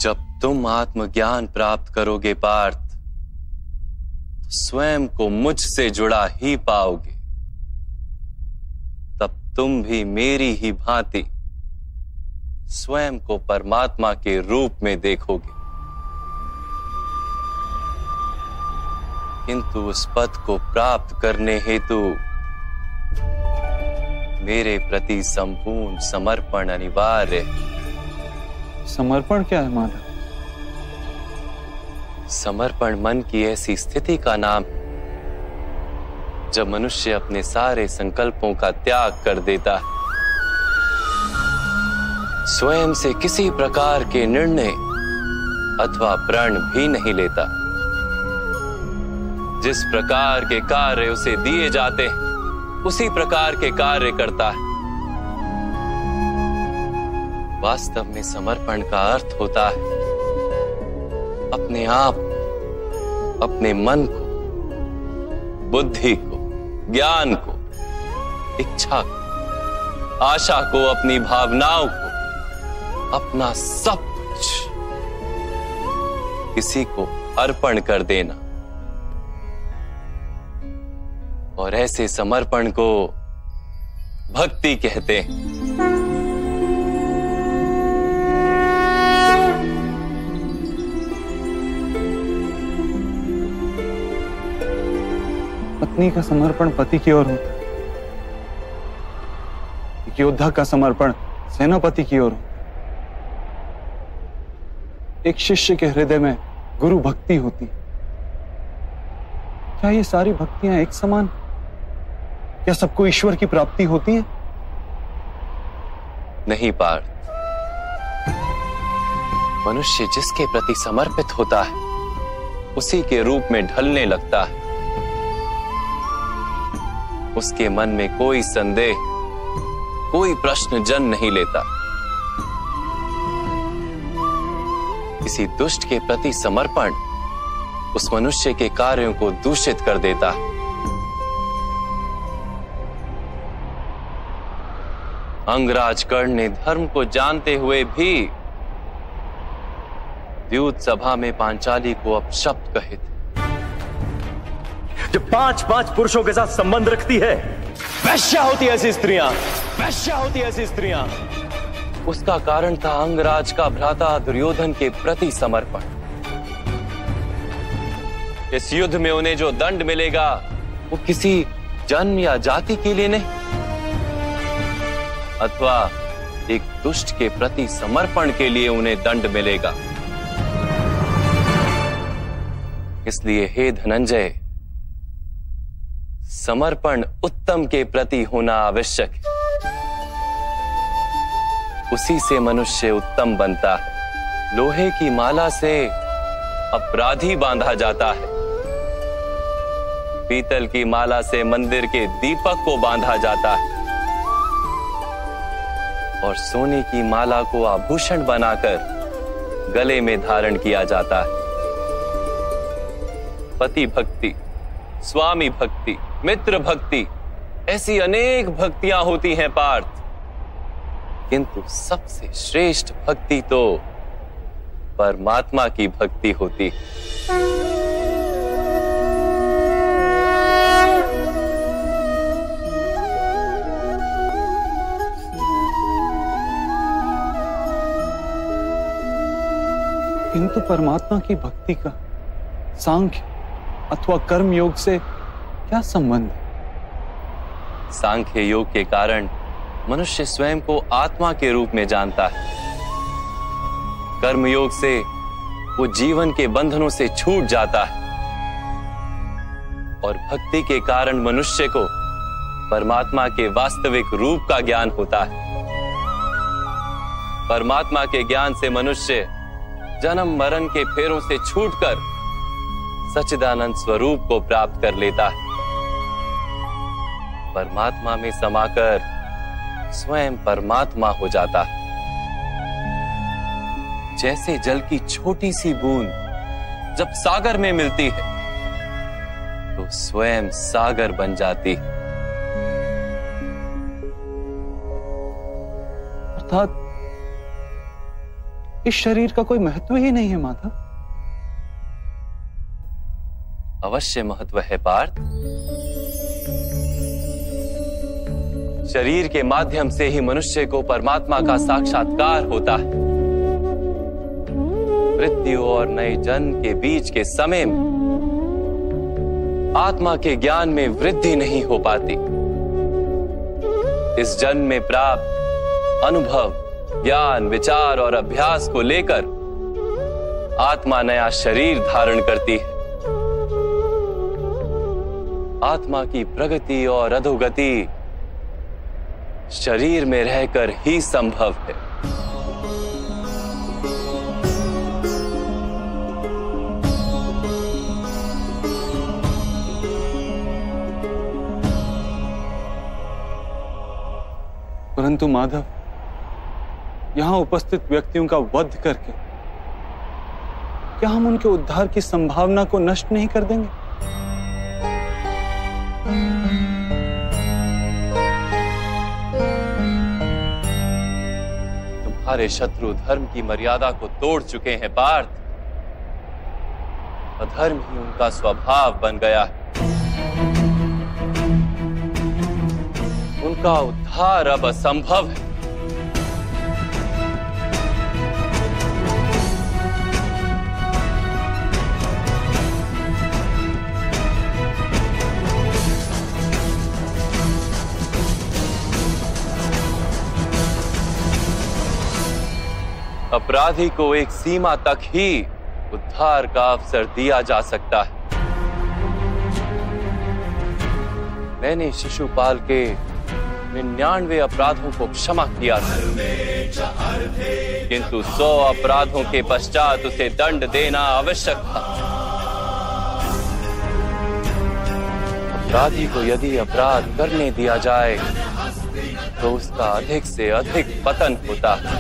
जब तुम आत्मज्ञान प्राप्त करोगे पार्थ, तो स्वयं को मुझसे जुड़ा ही पाओगे। तब तुम भी मेरी ही भांति स्वयं को परमात्मा के रूप में देखोगे। किंतु उस पद को प्राप्त करने हेतु मेरे प्रति संपूर्ण समर्पण अनिवार्य है। समर्पण क्या है माधव? समर्पण मन की ऐसी स्थिति का नाम जब मनुष्य अपने सारे संकल्पों का त्याग कर देता है, स्वयं से किसी प्रकार के निर्णय अथवा प्रण भी नहीं लेता, जिस प्रकार के कार्य उसे दिए जाते हैं उसी प्रकार के कार्य करता है। वास्तव में समर्पण का अर्थ होता है अपने आप, अपने मन को, बुद्धि को, ज्ञान को, इच्छा को, आशा को, अपनी भावनाओं को, अपना सब कुछ किसी को अर्पण कर देना। और ऐसे समर्पण को भक्ति कहते हैं। पत्नी का समर्पण पति की ओर होता है, एक योद्धा का समर्पण सेनापति की ओर होता है, एक शिष्य के हृदय में गुरु भक्ति होती है। क्या ये सारी भक्तियां एक समान? क्या सबको ईश्वर की प्राप्ति होती है? नहीं पार्थ, मनुष्य जिसके प्रति समर्पित होता है उसी के रूप में ढलने लगता है। उसके मन में कोई संदेह, कोई प्रश्न जन्म नहीं लेता। किसी दुष्ट के प्रति समर्पण उस मनुष्य के कार्यों को दूषित कर देता है। अंगराज कर्ण ने धर्म को जानते हुए भी द्यूत सभा में पांचाली को अपशब्द कहे थे। जो 5-5 पुरुषों के साथ संबंध रखती है, वैश्या होती ऐसी स्त्रियां, वैश्या होती ऐसी स्त्रियां। उसका कारण था अंगराज का भ्राता दुर्योधन के प्रति समर्पण। इस युद्ध में उन्हें जो दंड मिलेगा वो किसी जन्म या जाति के लिए नहीं, अथवा एक दुष्ट के प्रति समर्पण के लिए उन्हें दंड मिलेगा। इसलिए हे धनंजय, समर्पण उत्तम के प्रति होना आवश्यक है। उसी से मनुष्य उत्तम बनता है। लोहे की माला से अपराधी बांधा जाता है, पीतल की माला से मंदिर के दीपक को बांधा जाता है, और सोने की माला को आभूषण बनाकर गले में धारण किया जाता है। पति भक्ति, स्वामी भक्ति, मित्र भक्ति, ऐसी अनेक भक्तियां होती हैं पार्थ, किंतु सबसे श्रेष्ठ भक्ति तो परमात्मा की भक्ति होती है। किंतु परमात्मा की भक्ति का सांख्य अथवा कर्म योग से क्या संबंध है? सांख्य योग के कारण मनुष्य स्वयं को आत्मा के रूप में जानता है। कर्म योग से वो जीवन के बंधनों से छूट जाता है, और भक्ति के कारण मनुष्य को परमात्मा के वास्तविक रूप का ज्ञान होता है। परमात्मा के ज्ञान से मनुष्य जन्म मरण के फेरों से छूटकर सच्चिदानंद स्वरूप को प्राप्त कर लेता है। परमात्मा में समाकर स्वयं परमात्मा हो जाता है। जैसे जल की छोटी सी बूंद जब सागर में मिलती है तो स्वयं सागर बन जाती है। अर्थात इस शरीर का कोई महत्व ही नहीं है माता। अवश्य महत्व है पार्थ। शरीर के माध्यम से ही मनुष्य को परमात्मा का साक्षात्कार होता है। मृत्यु और नए जन्म के बीच के समय में आत्मा के ज्ञान में वृद्धि नहीं हो पाती। इस जन्म में प्राप्त अनुभव, ज्ञान, विचार और अभ्यास को लेकर आत्मा नया शरीर धारण करती है। आत्मा की प्रगति और अधोगति शरीर में रहकर ही संभव है। परंतु माधव, यहां उपस्थित व्यक्तियों का वध करके क्या हम उनके उद्धार की संभावना को नष्ट नहीं कर देंगे? तुम्हारे शत्रु धर्म की मर्यादा को तोड़ चुके हैं पार्थ। अधर्म ही उनका स्वभाव बन गया है। उनका उद्धार अब असंभव है। अपराधी को एक सीमा तक ही उद्धार का अवसर दिया जा सकता है। मैंने शिशुपाल के 99 अपराधों को क्षमा किया था, किंतु 100 अपराधों के पश्चात उसे दंड देना आवश्यक था। अपराधी को यदि अपराध करने दिया जाए तो उसका अधिक से अधिक पतन होता है।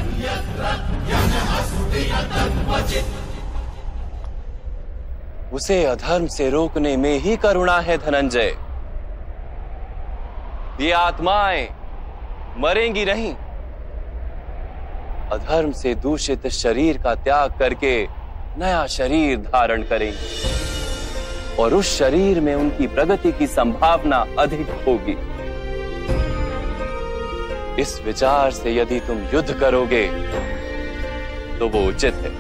उसे अधर्म से रोकने में ही करुणा है धनंजय। ये आत्माएं मरेंगी नहीं। अधर्म से दूषित शरीर का त्याग करके नया शरीर धारण करेंगी और उस शरीर में उनकी प्रगति की संभावना अधिक होगी। इस विचार से यदि तुम युद्ध करोगे तो वो उचित है।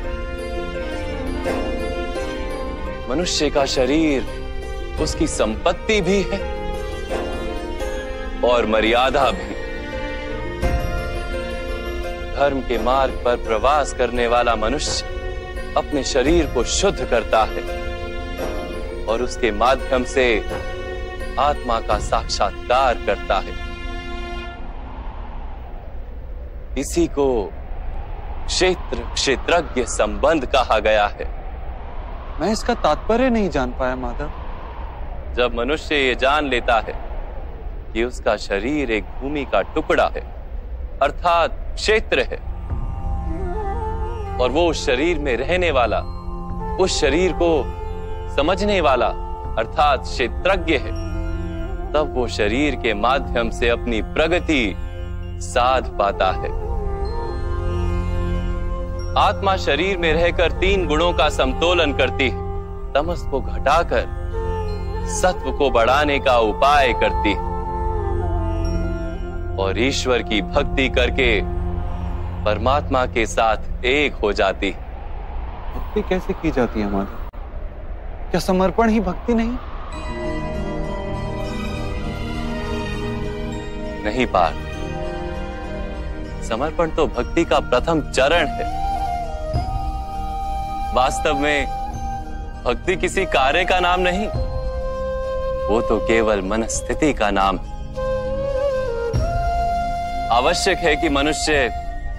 मनुष्य का शरीर उसकी संपत्ति भी है और मर्यादा भी। धर्म के मार्ग पर प्रवास करने वाला मनुष्य अपने शरीर को शुद्ध करता है और उसके माध्यम से आत्मा का साक्षात्कार करता है। इसी को क्षेत्र क्षेत्रज्ञ संबंध कहा गया है। मैं इसका तात्पर्य नहीं जान पाया माधव। जब मनुष्य ये जान लेता है कि उसका शरीर एक भूमि का टुकड़ा है, अर्थात क्षेत्र है, और वो उस शरीर में रहने वाला, उस शरीर को समझने वाला अर्थात क्षेत्रज्ञ है, तब वो शरीर के माध्यम से अपनी प्रगति साध पाता है। आत्मा शरीर में रहकर 3 गुणों का समतोलन करती है। तमस को घटाकर सत्व को बढ़ाने का उपाय करती है और ईश्वर की भक्ति करके परमात्मा के साथ एक हो जाती है। भक्ति कैसे की जाती है माधव? क्या समर्पण ही भक्ति नहीं? नहीं पार्थ, समर्पण तो भक्ति का प्रथम चरण है। वास्तव में भक्ति किसी कार्य का नाम नहीं, वो तो केवल मनस्थिति का नाम है। आवश्यक है कि मनुष्य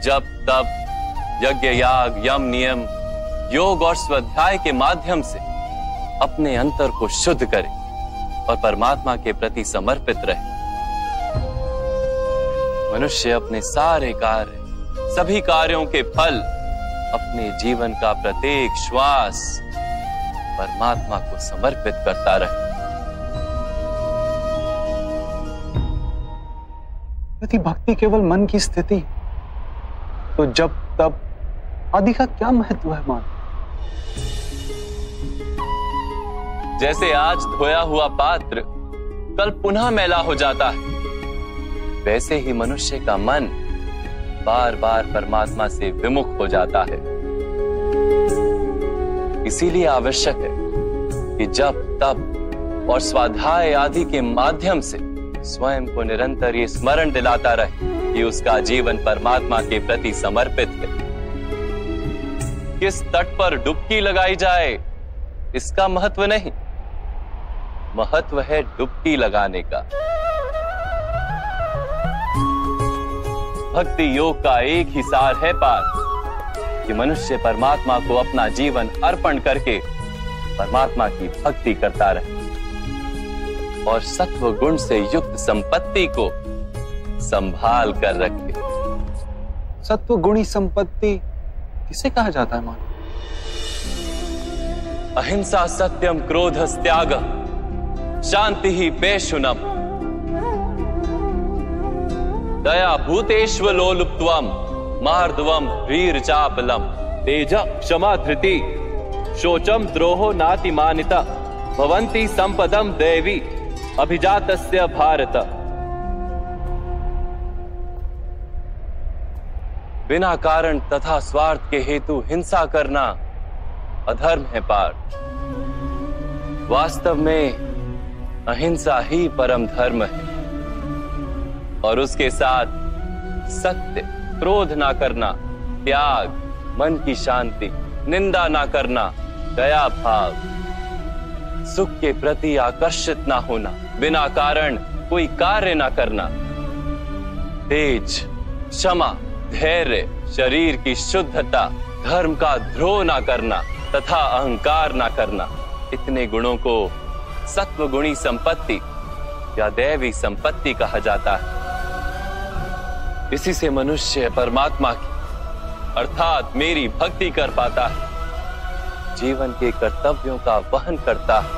जप तप यज्ञ याग यम नियम योग और स्वाध्याय के माध्यम से अपने अंतर को शुद्ध करे और परमात्मा के प्रति समर्पित रहे। मनुष्य अपने सारे कार्य, सभी कार्यों के फल, अपने जीवन का प्रत्येक श्वास परमात्मा को समर्पित करता रहे। यदि भक्ति केवल मन की स्थिति तो जब तब आदि का क्या महत्व है मान? जैसे आज धोया हुआ पात्र कल पुनः मैला हो जाता है, वैसे ही मनुष्य का मन बार बार परमात्मा से विमुख हो जाता है। इसीलिए आवश्यक है कि जप तप और स्वाध्याय आदि के माध्यम से स्वयं को निरंतर ये स्मरण दिलाता रहे कि उसका जीवन परमात्मा के प्रति समर्पित है। किस तट पर डुबकी लगाई जाए इसका महत्व नहीं, महत्व है डुबकी लगाने का। भक्ति योग का एक ही सार है पार्थ, कि मनुष्य परमात्मा को अपना जीवन अर्पण करके परमात्मा की भक्ति करता रहे और सत्व गुण से युक्त संपत्ति को संभाल कर रखे। सत्व गुणी संपत्ति किसे कहा जाता है माधव? अहिंसा सत्यम क्रोधस त्याग शांति ही पेशुनम दया भूतेष्व लोलुप्त्वम मार्दवम वीर चापलम तेज क्षमा धृति शोचम द्रोहो नातिमानिता भवन्ति संपदम देवी अभिजातस्य भारत। बिना कारण तथा स्वार्थ के हेतु हिंसा करना अधर्म है पार्थ। वास्तव में अहिंसा ही परम धर्म है और उसके साथ सत्य, क्रोध ना करना, त्याग, मन की शांति, निंदा ना करना, दया भाव, सुख के प्रति आकर्षित ना होना, बिना कारण कोई कार्य ना करना, तेज, क्षमा, धैर्य, शरीर की शुद्धता, धर्म का द्रोह ना करना तथा अहंकार ना करना, इतने गुणों को सत्व गुणी संपत्ति या दैवी संपत्ति कहा जाता है। इसी से मनुष्य परमात्मा की अर्थात मेरी भक्ति कर पाता है, जीवन के कर्तव्यों का वहन करता है,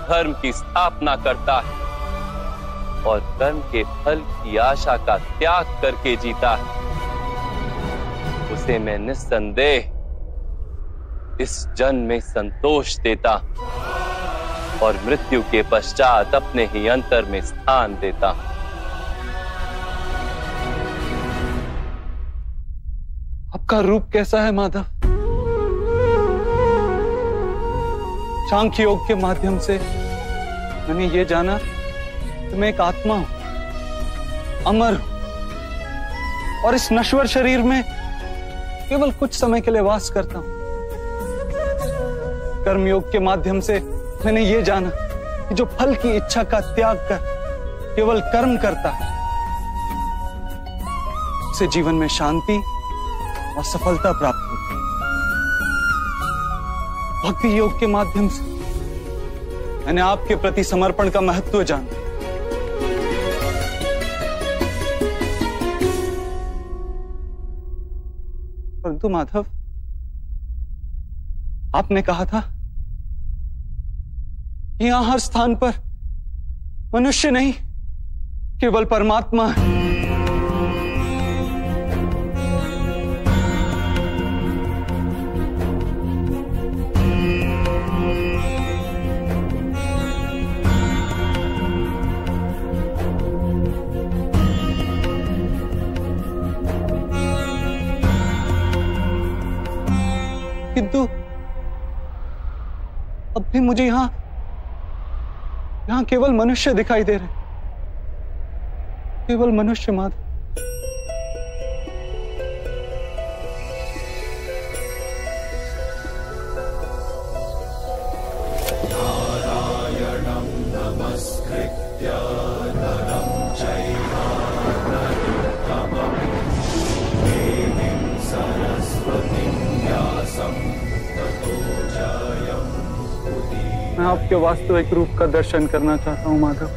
धर्म की स्थापना करता है और कर्म के फल की आशा का त्याग करके जीता है। उसे मैं निस्संदेह इस जन्म में संतोष देता और मृत्यु के पश्चात अपने ही अंतर में स्थान देता। आपका रूप कैसा है माधव? सांख्य योग के माध्यम से मैंने ये जाना कि मैं एक आत्मा हूं, अमर हूं और इस नश्वर शरीर में केवल कुछ समय के लिए वास करता हूं। कर्मयोग के माध्यम से मैंने ये जाना कि जो फल की इच्छा का त्याग कर केवल कर्म करता है, उसे जीवन में शांति और सफलता प्राप्त होती है। भक्ति योग के माध्यम से मैंने आपके प्रति समर्पण का महत्व जाना। परंतु माधव, आपने कहा था कि यहां हर स्थान पर मनुष्य नहीं केवल परमात्मा है। किंतु अब भी मुझे यहां केवल मनुष्य दिखाई दे रहे, केवल मनुष्य माधव। नारायणं नमस्कृत्य नरं चैव नरोत्तमं देवीं सरस्वतीं व्यासं ततो जयमुदीरये। मैं आपके वास्तविक रूप का दर्शन करना चाहता हूं माधव।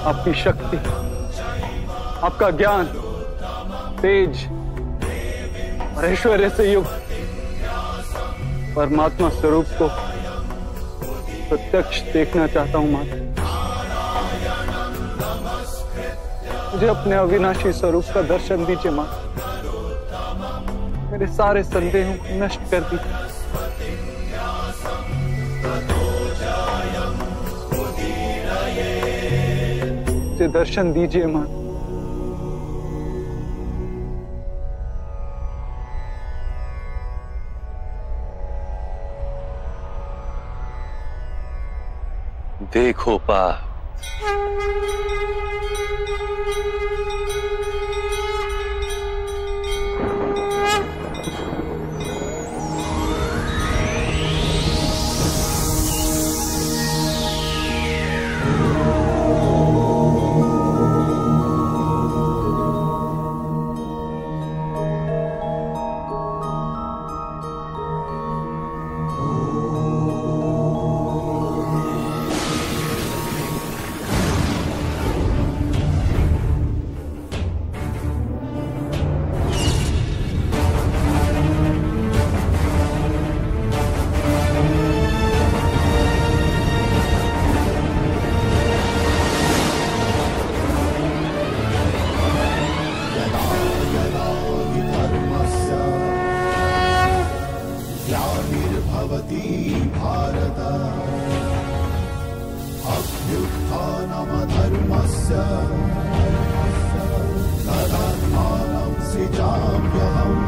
आपकी शक्ति, आपका ज्ञान, तेज और ऐश्वर्य से युक्त परमात्मा स्वरूप को प्रत्यक्ष देखना चाहता हूं माधव। मुझे अपने अविनाशी स्वरूप का दर्शन दीजिए माधव। मेरे सारे संदेहों को नष्ट कर दीजिए। मुझे दर्शन दीजिए मां। देखो पार्थ, ग्लानिर्भवति भारत अभ्युत्थानमधर्मस्य तदात्मानं सृजाम्यहम्।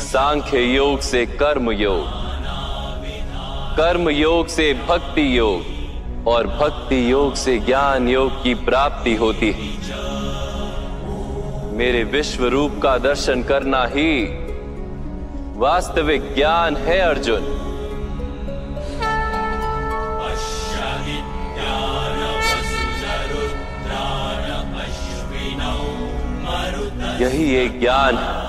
सांख्य योग से कर्म योग, कर्म योग से भक्ति योग और भक्ति योग से ज्ञान योग की प्राप्ति होती है। मेरे विश्व रूप का दर्शन करना ही वास्तविक ज्ञान है अर्जुन। यही एक ज्ञान है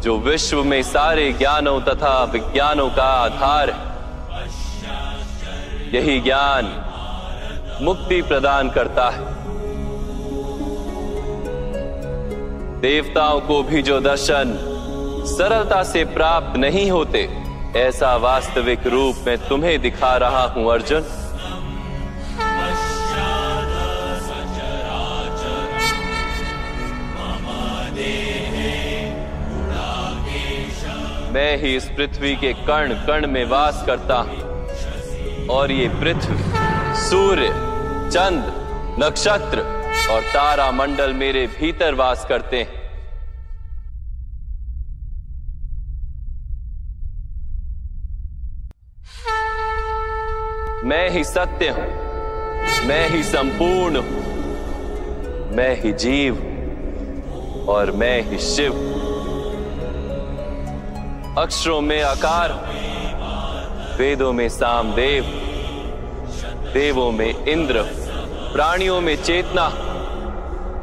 जो विश्व में सारे ज्ञानों तथा विज्ञानों का आधार है। यही ज्ञान मुक्ति प्रदान करता है। देवताओं को भी जो दर्शन सरलता से प्राप्त नहीं होते, ऐसा वास्तविक रूप मैं तुम्हें दिखा रहा हूं अर्जुन। मैं ही इस पृथ्वी के कण कण में वास करता हूं और ये पृथ्वी, सूर्य, चंद्र, नक्षत्र और तारा मंडल मेरे भीतर वास करते हैं। मैं ही सत्य हूं, मैं ही संपूर्ण हूं, मैं ही जीव और मैं ही शिव। अक्षरों में आकार, वेदों में सामदेव, देवों में इंद्र, प्राणियों में चेतना,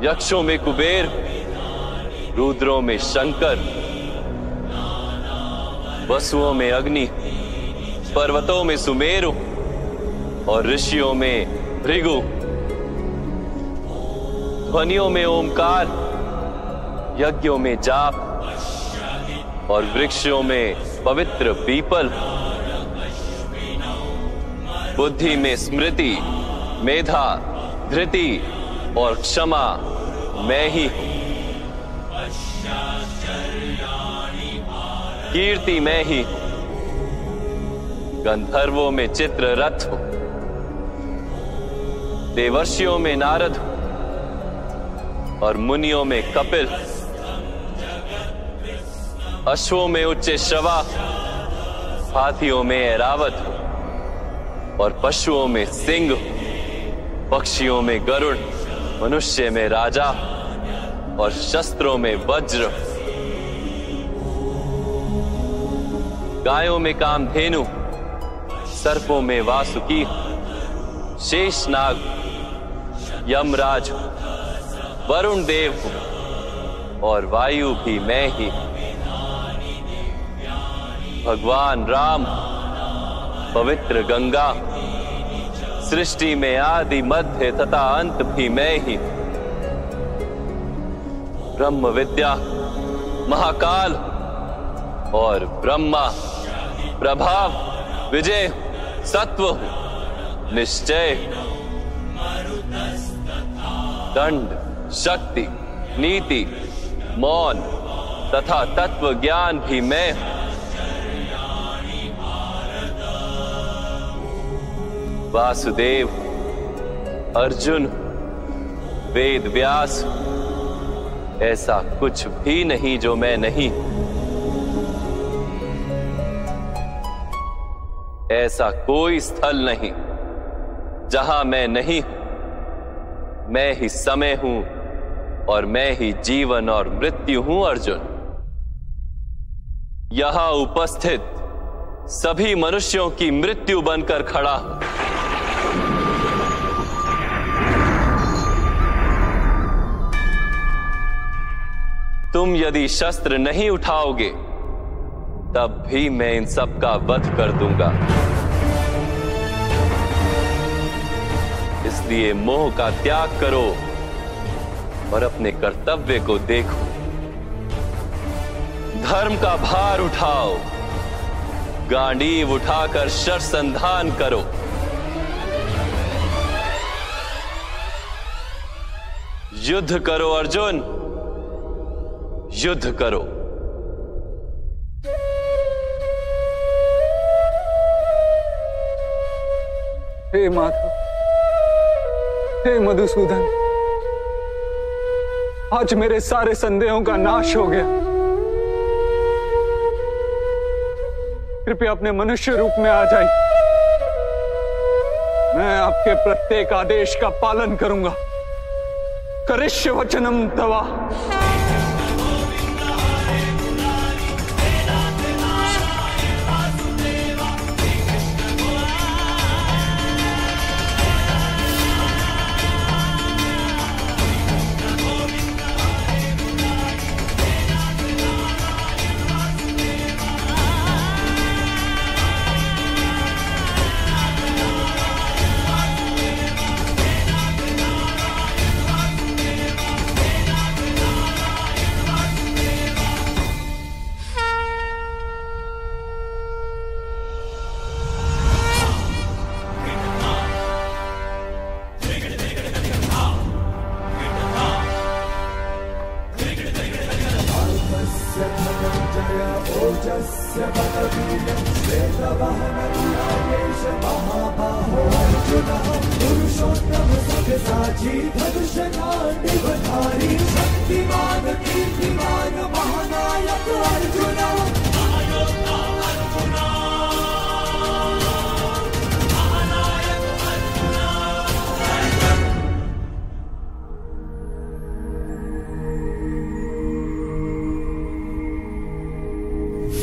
यक्षों में कुबेर, रुद्रों में शंकर, वसुओं में अग्नि, पर्वतों में सुमेरु और ऋषियों में भृगु, ध्वनियों में ओमकार, यज्ञों में जाप और वृक्षों में पवित्र पीपल, बुद्धि में स्मृति, मेधा, धृति और क्षमा मैं ही हूं। कीर्ति मैं ही हूं। गंधर्वों में चित्ररथ हूं, देवर्षियों में नारद हूं और मुनियों में कपिल, अश्वों में उच्च श्रवा, हाथियों में ऐरावत हूं और पशुओं में सिंह हूं, पक्षियों में गरुड़, मनुष्य में राजा और शस्त्रों में वज्र, गायों में कामधेनु, सर्पों में वासुकी, शेषनाग, यमराज, वरुण देव और वायु भी मैं ही। भगवान राम, पवित्र गंगा, सृष्टि में आदि मध्य तथा अंत भी मैं ही। ब्रह्म विद्या, महाकाल और ब्रह्मा, प्रभाव, विजय, सत्व, निश्चय, दंड, शक्ति, नीति, मौन तथा तत्व ज्ञान भी मैं हूं। वासुदेव, अर्जुन, वेद व्यास, ऐसा कुछ भी नहीं जो मैं नहीं। ऐसा कोई स्थल नहीं जहां मैं नहीं हूं। मैं ही समय हूं और मैं ही जीवन और मृत्यु हूं। अर्जुन, यहां उपस्थित सभी मनुष्यों की मृत्यु बनकर खड़ा हूं। तुम यदि शस्त्र नहीं उठाओगे तब भी मैं इन सब का वध कर दूंगा। इसलिए मोह का त्याग करो और अपने कर्तव्य को देखो। धर्म का भार उठाओ, गांडीव उठाकर शरसंधान करो। युद्ध करो अर्जुन, युद्ध करो। हे माधव, हे मधुसूदन, आज मेरे सारे संदेहों का नाश हो गया। कृपया अपने मनुष्य रूप में आ जाइए। मैं आपके प्रत्येक आदेश का पालन करूंगा। करिष्य वचनम तवा।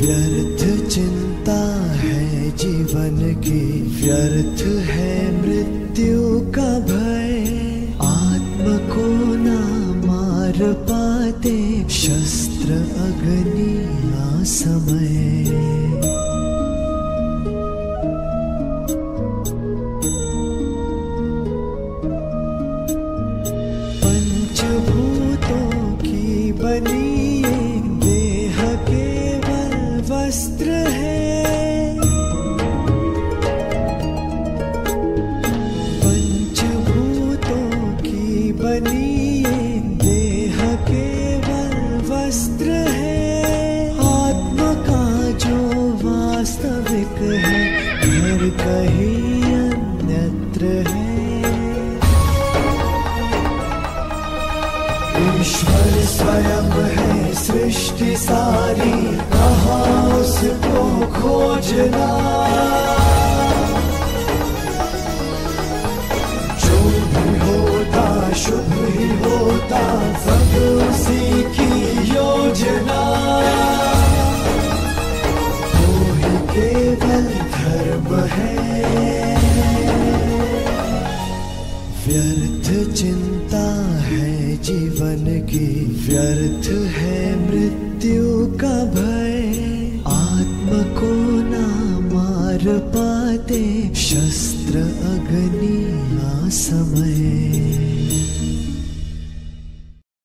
व्यर्थ चिंता है जीवन की, व्यर्थ है मृत्यु का भय। आत्म को ना मार पाते शस्त्र अग्नि असमय। पंचभूतों की बनी वस्त्र है, ईश्वर स्वयं है सृष्टि सारी, कहाँ उसको खोजना। जो भी होता शुभ ही होता, सब उसी की योजना। वो ही केवल धर्म है। व्यर्थ चिंता है जीवन की, व्यर्थ है मृत्यु का भय। आत्म को ना मार पाते शस्त्र अग्नि ना समय।